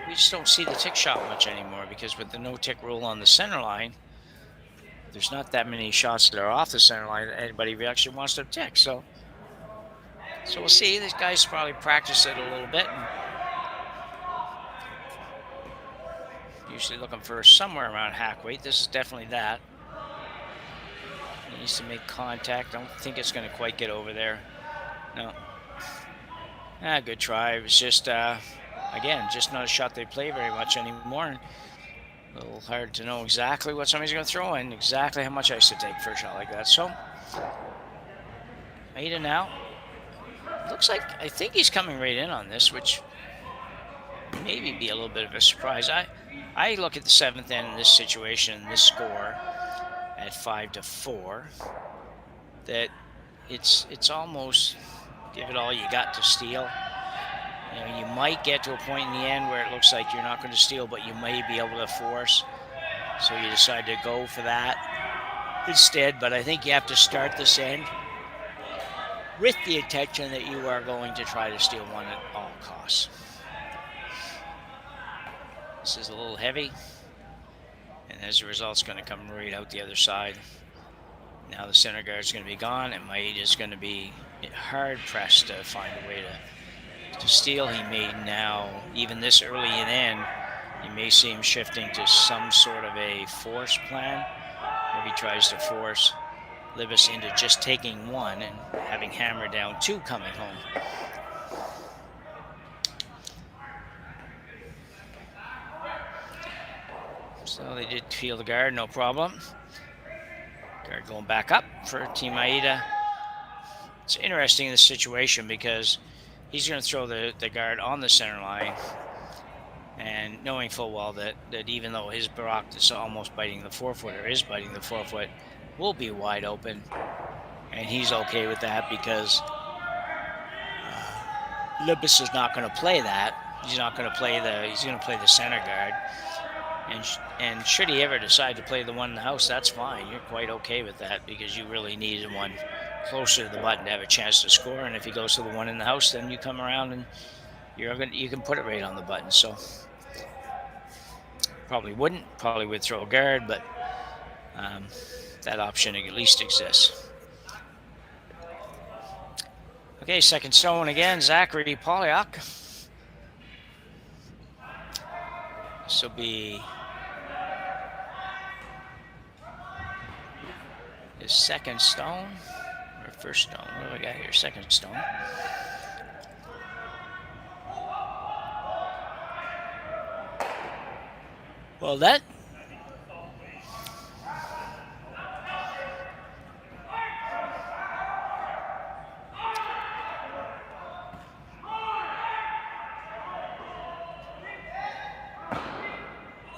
We just don't see the tick shot much anymore because with the no tick rule on the center line, there's not that many shots that are off the center line that anybody actually wants to tick. So we'll see. These guys probably practice it a little bit. And usually looking for somewhere around hack weight. This is definitely that. He needs to make contact. I don't think it's going to quite get over there. No. Good try. It was just, again, just not a shot they play very much anymore. A little hard to know exactly what somebody's going to throw and exactly how much ice to take for a shot like that. So, Maeda now. Looks like, I think he's coming right in on this, which maybe be a little bit of a surprise. I look at the 7th end in this situation, this score at 5-4, that it's almost give it all you got to steal. You know, you might get to a point in the end where it looks like you're not going to steal, but you may be able to force. So you decide to go for that instead. But I think you have to start this end with the intention that you are going to try to steal one at all costs. This is a little heavy, and as a result, it's going to come right out the other side. Now the center guard's going to be gone, and Maeda is going to be hard pressed to find a way to steal. He may now, even this early in end, you may see him shifting to some sort of a force plan, where he tries to force Libbus into just taking one and having Hammer down 2 coming home. So they did feel the guard, no problem. Guard going back up for Team Maeda. It's interesting in this situation because he's going to throw the guard on the center line, and knowing full well that even though his Barak is almost biting the 4-foot, or is biting the 4-foot, will be wide open, and he's okay with that because Libbus is not going to play that. He's not going to play he's going to play the center guard. And should he ever decide to play the one in the house, that's fine. You're quite okay with that because you really needed one closer to the button to have a chance to score. And if he goes to the one in the house, then you come around and you can put it right on the button. So probably would throw a guard, but that option at least exists. Okay, second stone again, Zachary Polyak. This will be his second stone, or first stone. What do I got here? Second stone. Well, that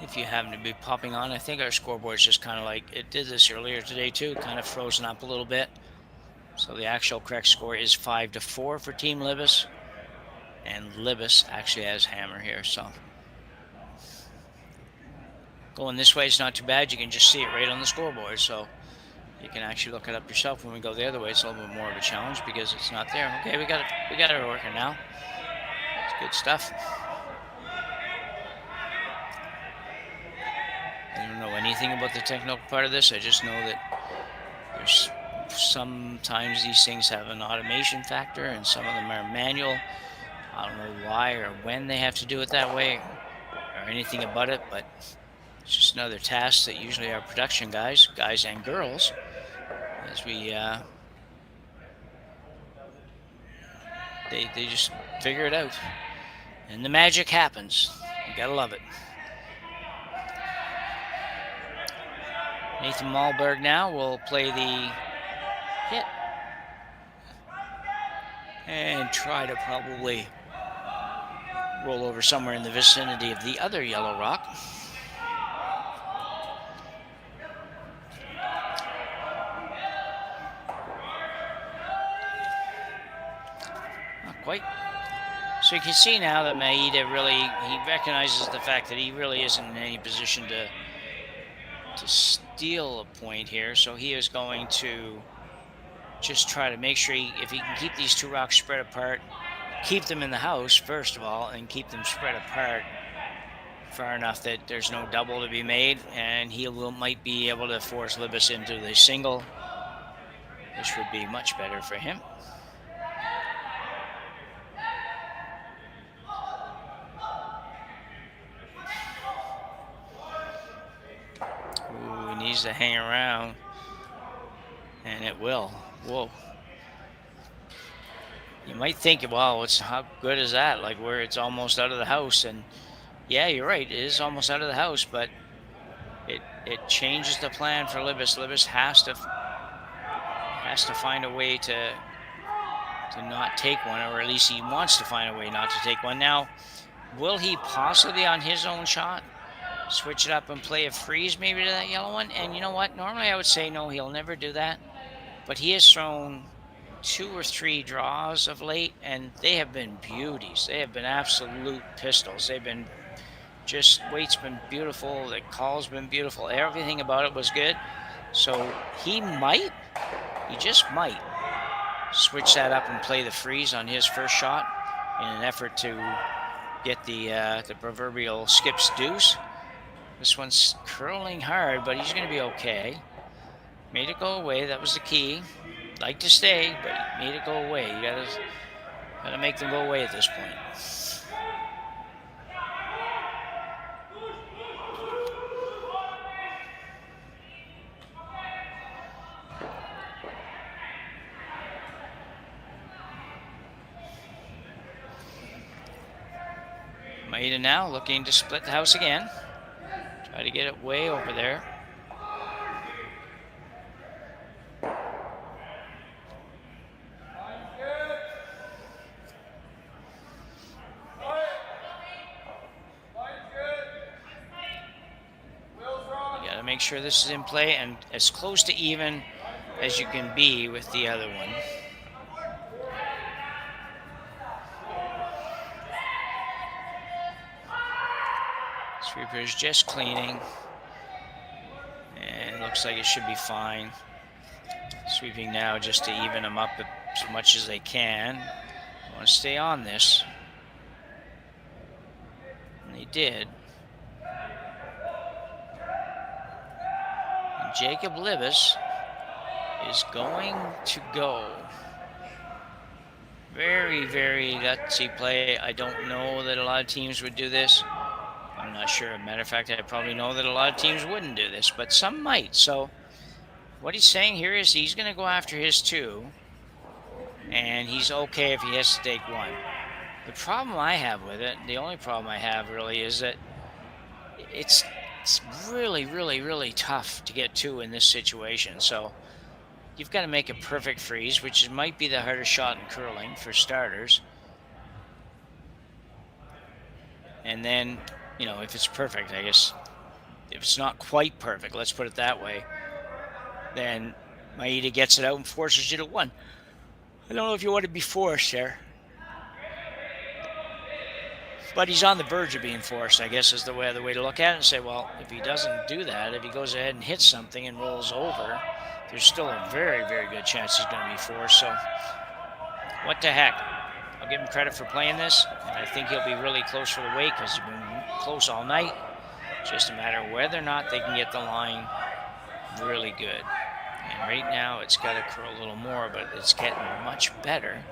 if you happen to be popping on, I think our scoreboard is just kind of like, it did this earlier today too, kind of frozen up a little bit. So the actual correct score is 5-4 for Team Libbus, and Libbus actually has Hammer here. So going this way is not too bad. You can just see it right on the scoreboard, so you can actually look it up yourself. When we go the other way, it's a little bit more of a challenge because it's not there. Okay, we got it working now. It's good stuff. I don't know anything about the technical part of this. I just know that there's sometimes these things have an automation factor and some of them are manual. I don't know why or when they have to do it that way or anything about it, but it's just another task that usually our production guys and girls, as we They just figure it out. And the magic happens. You gotta love it. Nathan Malberg now will play the hit. And try to probably roll over somewhere in the vicinity of the other yellow rock. Not quite. So you can see now that Maeda really, he recognizes the fact that he really isn't in any position to steal a point here. So he is going to just try to make sure if he can keep these two rocks spread apart, keep them in the house first of all, and keep them spread apart far enough that there's no double to be made, and he might be able to force Libbus into the single, which would be much better for him. Ooh, he needs to hang around, and it will. Whoa. You might think, well, how good is that? Like, where it's almost out of the house. And yeah, you're right. It is almost out of the house, but it changes the plan for Libbus. Libbus has to find a way to not take one, or at least he wants to find a way not to take one. Now, will he possibly on his own shot switch it up and play a freeze maybe to that yellow one? And you know what? Normally I would say no, he'll never do that. But he has thrown 2 or 3 draws of late, and they have been beauties. They have been absolute pistols. They've been just, weight's been beautiful, the call's been beautiful, everything about it was good. So he just might switch that up and play the freeze on his first shot in an effort to get the proverbial skip's deuce. This one's curling hard, but he's going to be okay. Made it go away. That was the key. Like to stay, but made it go away. You gotta make them go away at this point. Maeda now looking to split the house again. Try to get it way over there. Make sure this is in play and as close to even as you can be with the other one. Sweeper's just cleaning, and it looks like it should be fine. Sweeping now just to even them up as much as they can. I want to stay on this, and they did. Jacob Libbus is going to go. Very, very gutsy play. I don't know that a lot of teams would do this. I'm not sure. As a matter of fact, I probably know that a lot of teams wouldn't do this, but some might. So what he's saying here is he's going to go after his 2, and he's okay if he has to take 1. The problem I have with it, the only problem I have really, is that it's really, really, really tough to get 2 in this situation. So you've got to make a perfect freeze, which might be the hardest shot in curling for starters. And then, you know, if it's perfect, I guess, if it's not quite perfect, let's put it that way, then Maeda gets it out and forces you to 1. I don't know if you want to be forced there. But he's on the verge of being forced, I guess, is the way to look at it, and say, well, if he doesn't do that, if he goes ahead and hits something and rolls over, there's still a very, very good chance he's going to be forced. So what the heck? I'll give him credit for playing this, and I think he'll be really close for the weight because he's been close all night. It's just a matter of whether or not they can get the line really good. And right now it's got to curl a little more, but it's getting much better,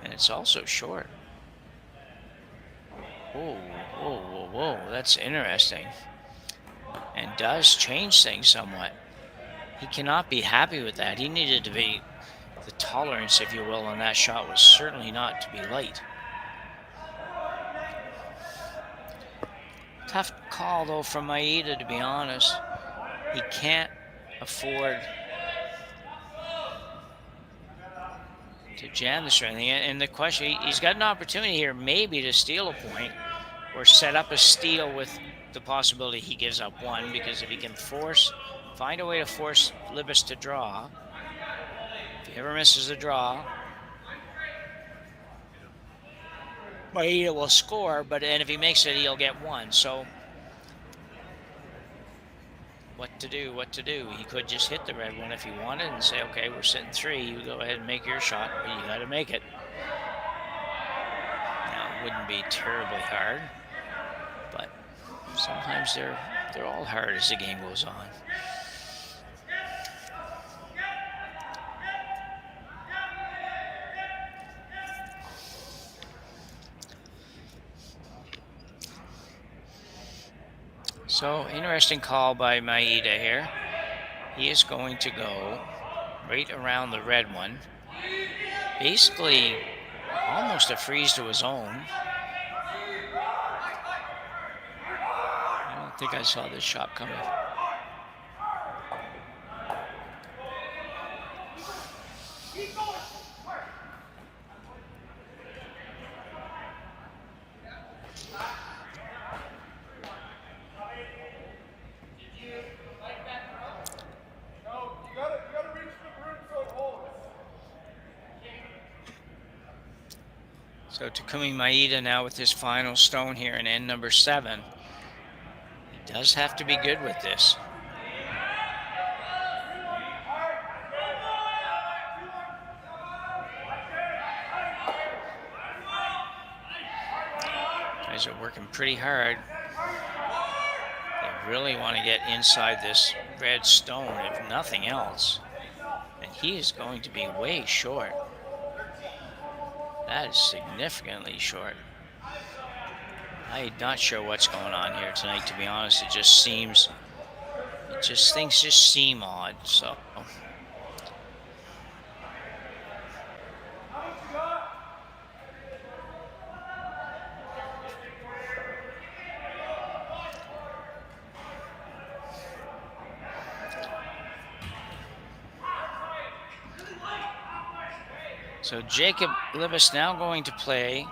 and it's also short. Whoa, whoa, whoa, whoa, that's interesting. And does change things somewhat. He cannot be happy with that. He needed to be the tolerance, if you will, on that shot was certainly not to be light. Tough call, though, from Maeda, to be honest. He can't afford to jam this or anything. And the question, he's got an opportunity here maybe to steal a point or set up a steal with the possibility he gives up one, because if he can find a way to force Libbus to draw, if he ever misses a draw, Maeda will score, and if he makes it, he'll get one. So what to do? He could just hit the red one if he wanted and say, okay, we're sitting 3, you go ahead and make your shot, but you got to make it. Now, it wouldn't be terribly hard, but sometimes they're all hard as the game goes on. So, interesting call by Maeda here. He is going to go right around the red one. Basically, almost a freeze to his own. I don't think I saw this shot coming. So Takumi Maeda now with his final stone here in end number 7. He does have to be good with this. Guys are working pretty hard. They really want to get inside this red stone, if nothing else. And he is going to be way short. That is significantly short. I'm not sure what's going on here tonight, to be honest. Things just seem odd, so. So Jacob Libbus now going to play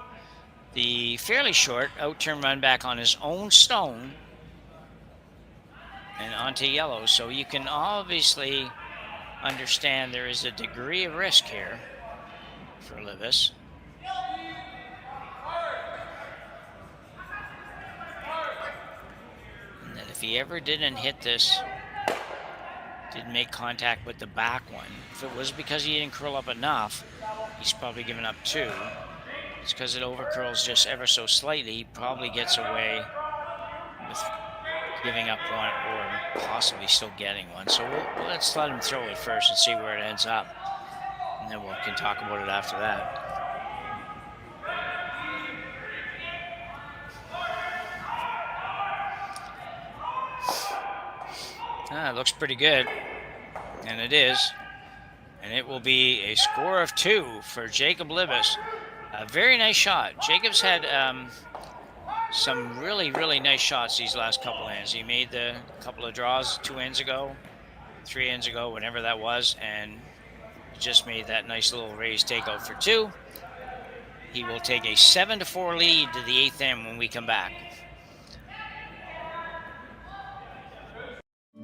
the fairly short out-turn run back on his own stone and onto yellow. So you can obviously understand there is a degree of risk here for Libbus. And that if he ever didn't hit this, didn't make contact with the back one, if it was because he didn't curl up enough, he's probably given up 2. It's because it overcurls just ever so slightly. He probably gets away with giving up 1 or possibly still getting 1. So let's let him throw it first and see where it ends up. And then we can talk about it after that. It looks pretty good. And it is. And it will be a score of 2 for Jacob Libbus. A very nice shot. Jacob's had some really, really nice shots these last couple ends. He made the couple of draws 2 ends ago, 3 ends ago, whenever that was, and just made that nice little raised takeout for 2. He will take a 7-4 lead to the 8th end when we come back.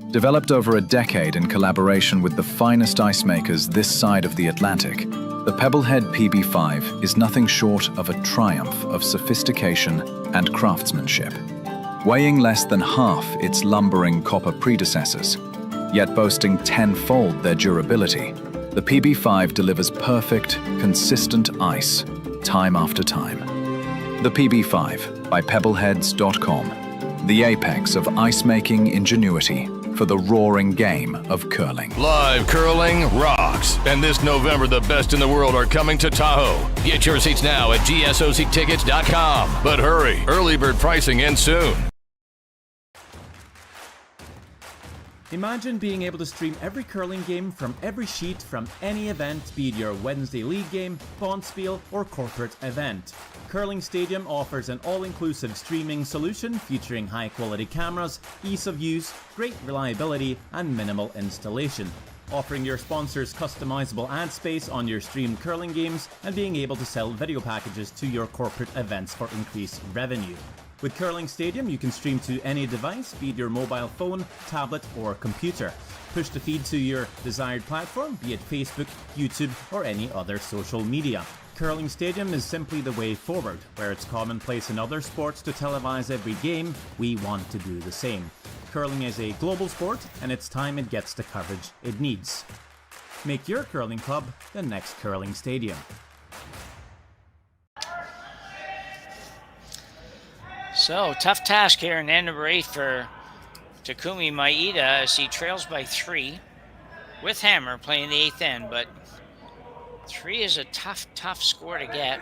Developed over a decade in collaboration with the finest ice makers this side of the Atlantic, the Pebblehead PB5 is nothing short of a triumph of sophistication and craftsmanship. Weighing less than half its lumbering copper predecessors, yet boasting 10-fold their durability, the PB5 delivers perfect, consistent ice time after time. The PB5 by Pebbleheads.com, the apex of ice-making ingenuity for the roaring game of curling. Live curling rocks. And this November, the best in the world are coming to Tahoe. Get your seats now at gsoctickets.com. But hurry, early bird pricing ends soon. Imagine being able to stream every curling game from every sheet from any event, be it your Wednesday league game, bonspiel, or corporate event. Curling Stadium offers an all-inclusive streaming solution featuring high-quality cameras, ease of use, great reliability, and minimal installation. Offering your sponsors customizable ad space on your streamed curling games and being able to sell video packages to your corporate events for increased revenue. With Curling Stadium, you can stream to any device, be it your mobile phone, tablet, or computer. Push the feed to your desired platform, be it Facebook, YouTube, or any other social media. Curling Stadium is simply the way forward. Where it's commonplace in other sports to televise every game, we want to do the same. Curling is a global sport, and it's time it gets the coverage it needs. Make your curling club the next Curling Stadium. So, tough task here in end number 8 for Takumi Maeda as he trails by 3 with Hammer playing the 8th end, but 3 is a tough score to get,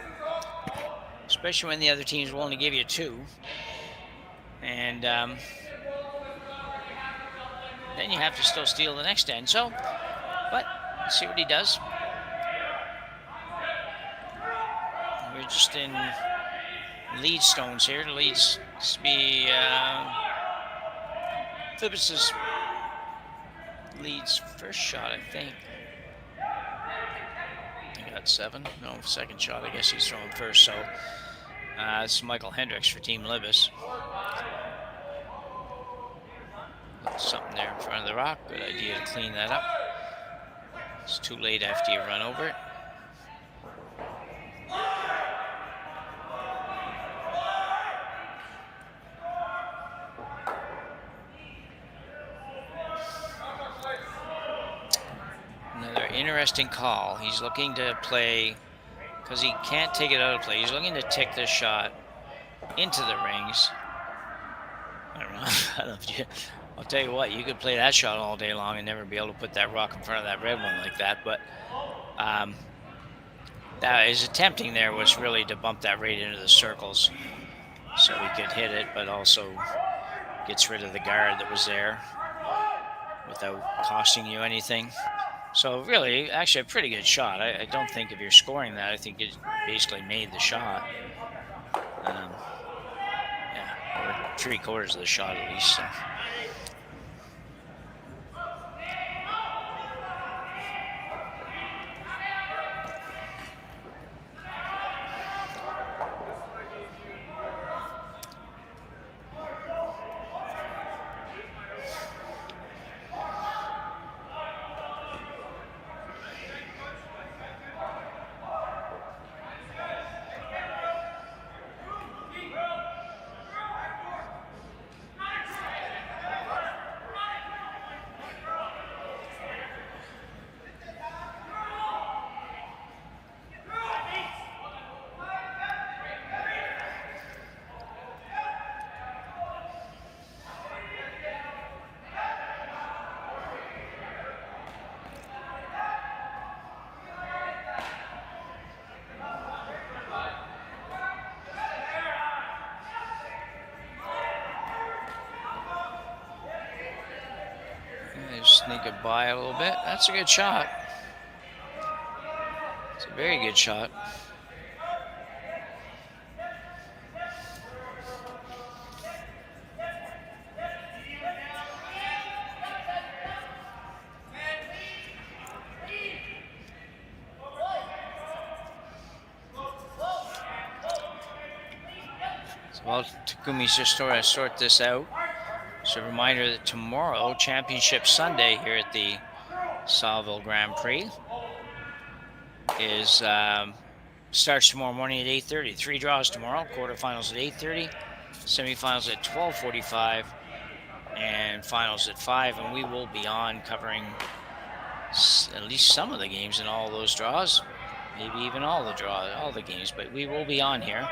especially when the other team's willing to give you 2. And then you have to still steal the next end. So, but let's see what he does. We're just in lead stones here. The leads to be Libbus' leads first shot, I think. He got 7. No, second shot. I guess he's throwing first. So this is Michael Hendricks for Team Libbus. Something there in front of the rock. Good idea to clean that up. It's too late after you run over it. Another interesting call. He's looking to play, because he can't take it out of play, he's looking to tick this shot into the rings. I don't know. I don't know if you, I'll tell you what, you could play that shot all day long and never be able to put that rock in front of that red one like that. But that his attempting there was really to bump that right into the circles so he could hit it, but also gets rid of the guard that was there without costing you anything. So really, actually a pretty good shot. I don't think if you're scoring that, I think it basically made the shot. Yeah, or 3/4 of the shot at least. So. Sneak it by a little bit. That's a good shot. It's a very good shot. So while Takumi's just trying to sort this out, so a reminder that tomorrow, Championship Sunday here at the Saville Grand Prix, is starts tomorrow morning at 8:30. 3 draws tomorrow, quarterfinals at 8:30, semifinals at 12:45, and finals at 5. And we will be on covering at least some of the games in all those draws, maybe even all the games, but we will be on here.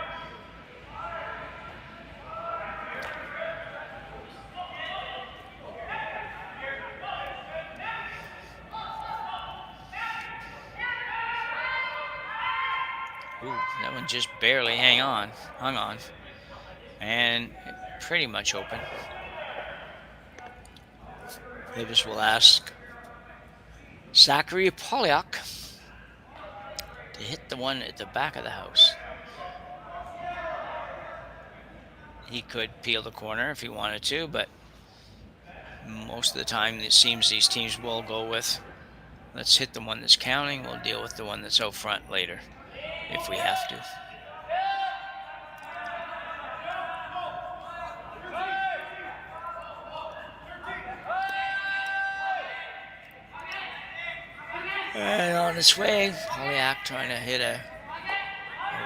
Ooh, that one just barely hung on, and pretty much open. Libbus will ask Zachary Polyak to hit the one at the back of the house. He could peel the corner if he wanted to, but most of the time it seems these teams will go with, let's hit the one that's counting, we'll deal with the one that's out front later if we have to. And on its way, Polyak trying to hit a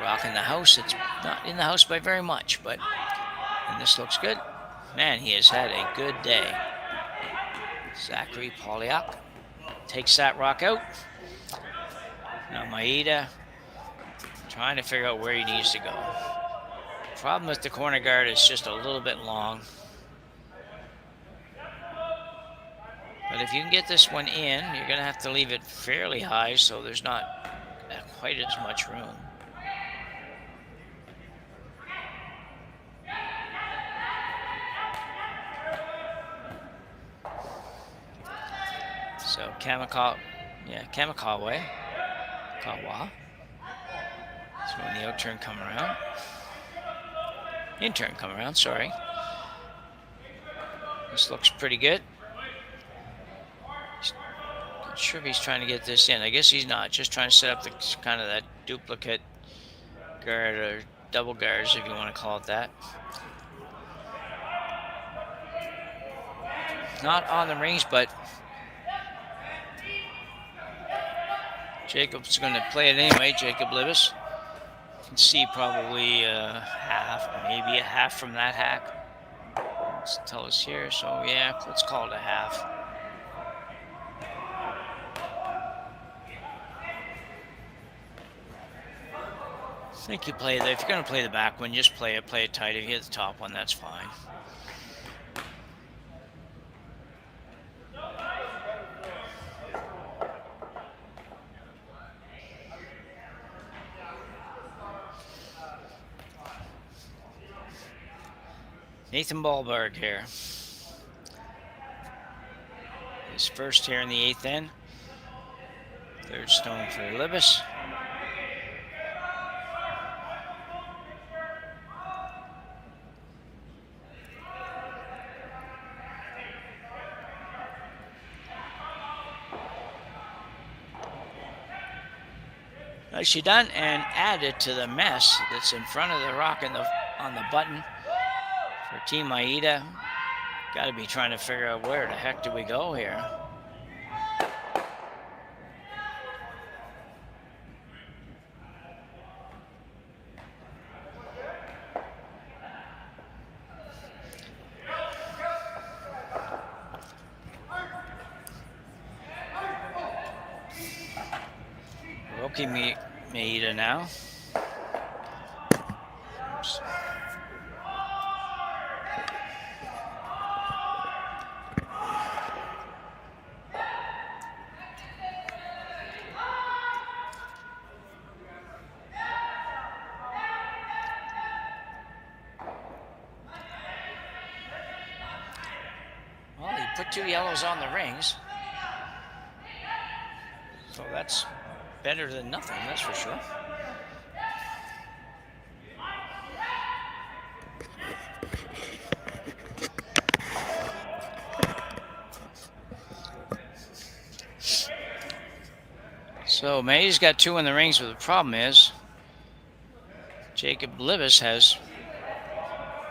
rock in the house. It's not in the house by very much, but and this looks good. Man, he has had a good day. Zachary Polyak takes that rock out. Now Maeda trying to figure out where he needs to go. Problem with the corner guard is just a little bit long. But if you can get this one in, you're going to have to leave it fairly high so there's not quite as much room. So Kamikawa. Kawa. So when the out turn come around. In turn come around, sorry. This looks pretty good. Not sure if he's trying to get this in. I guess he's not. Just trying to set up the kind of that duplicate guard or double guards, if you want to call it that. Not on the rings, but Jacob's going to play it anyway. Jacob Libbus. You can see probably half, maybe a half from that hack. Let's tell us here. So yeah, let's call it a half. I think you play if you're going to play the back one, just play it tight. If you hit the top one, that's fine. Nathan Ballberg here. His first here in the 8th end. Third stone for Libbus. Nicely done, and added to the mess that's in front of the rock on the button for Team Maeda. Got to be trying to figure out where the heck do we go here. Takumi Maeda now. Oops. Well, he put 2 yellows on the rings. So that's better than nothing, that's for sure. So Maeda's got 2 in the rings, but the problem is Jacob Libbus has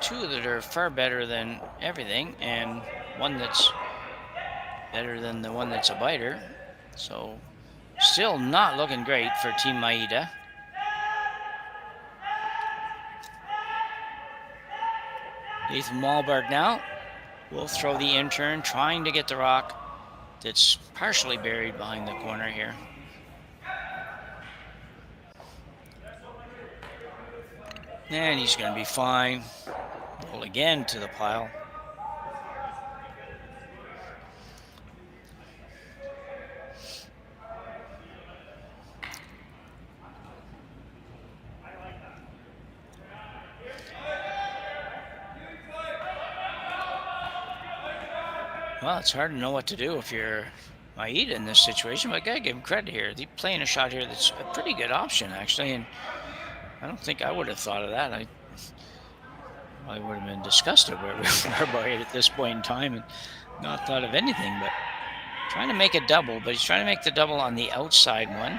2 that are far better than everything, and 1 that's better than the one that's a biter. So still not looking great for Team Maeda. Nathan Malberg now will throw the in-turn, trying to get the rock that's partially buried behind the corner here. And he's going to be fine. Roll again to the pile. Well, it's hard to know what to do if you're Maeda in this situation, but I gotta give him credit here. He's playing a shot here that's a pretty good option, actually, and I don't think I would have thought of that. I would have been disgusted where we were at this point in time and not thought of anything, but trying to make a double, but he's trying to make the double on the outside one,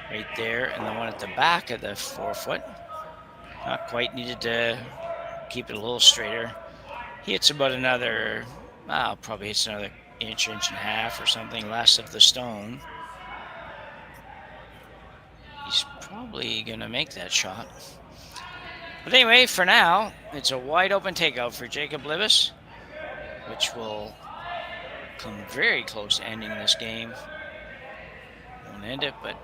right there, and the one at the back of the forefoot. Not quite, needed to keep it a little straighter. He hits about another, probably hits another inch and a half or something less of the stone. He's probably gonna make that shot. But anyway, for now, it's a wide open takeout for Jacob Libbus, which will come very close to ending this game. Won't end it, but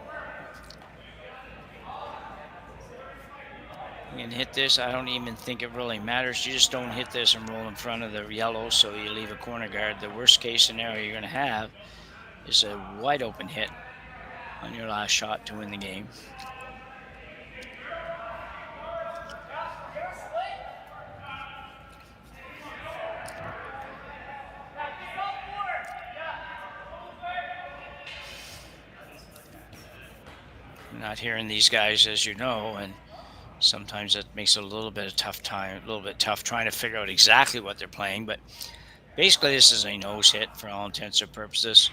you can hit this. I don't even think it really matters. You just don't hit this and roll in front of the yellow, so you leave a corner guard. The worst case scenario you're going to have is a wide open hit on your last shot to win the game. I'm not hearing these guys, as you know, and sometimes that makes it a little bit tough trying to figure out exactly what they're playing, but basically this is a nose hit for all intents and purposes.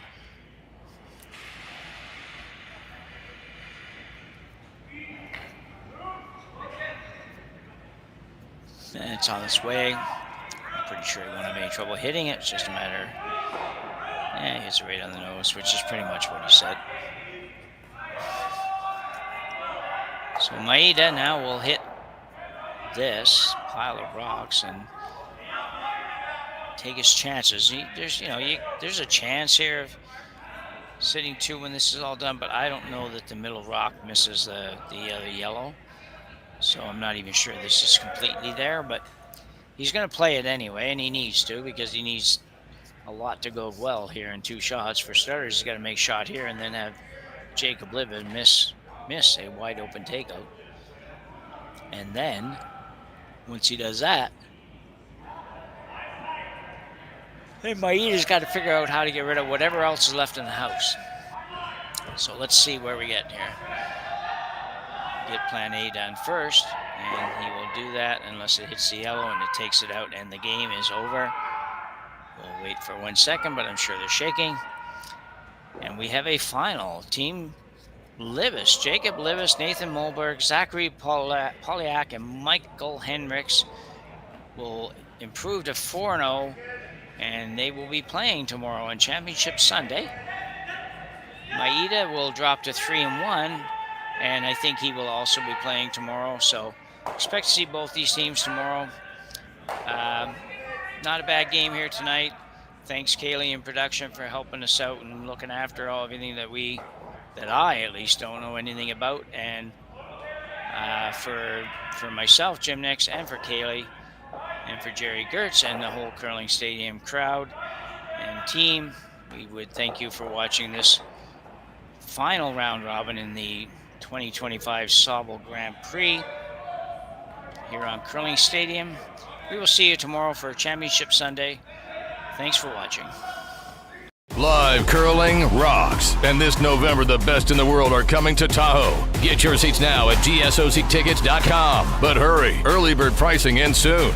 And it's on its way. I'm pretty sure he won't have any trouble hitting it. It's just a matter, he hits it right on the nose, which is pretty much what he said. So Maeda now will hit this pile of rocks and take his chances. There's a chance here of sitting 2 when this is all done, but I don't know that the middle rock misses the other yellow. So I'm not even sure this is completely there, but he's going to play it anyway, and he needs to, because he needs a lot to go well here in 2 shots. For starters, he's got to make shot here and then have Jacob Libbus miss a wide open takeout. And then once he does that, then Maeda's got to figure out how to get rid of whatever else is left in the house. So let's see where we get here. Get plan A done first, and he will do that unless it hits the yellow and it takes it out and the game is over. We'll wait for 1 second, but I'm sure they're shaking. And we have a final. Team Libbus, Jacob Libbus, Nathan Mulberg, Zachary Polyak, and Michael Hendricks will improve to 4-0, and they will be playing tomorrow on Championship Sunday. Maeda will drop to 3-1, and I think he will also be playing tomorrow, so expect to see both these teams tomorrow. Not a bad game here tonight. Thanks, Kaylee, in production, for helping us out and looking after everything that I at least don't know anything about, and for myself, Jim Nix, and for Kaylee, and for Jerry Gertz and the whole Curling Stadium crowd and team, we would thank you for watching this final round robin in the 2025 Saville Grand Prix here on Curling Stadium. We will see you tomorrow for Championship Sunday. Thanks for watching. Live curling rocks. And this November, the best in the world are coming to Tahoe. Get your seats now at gsoctickets.com. But hurry, early bird pricing ends soon.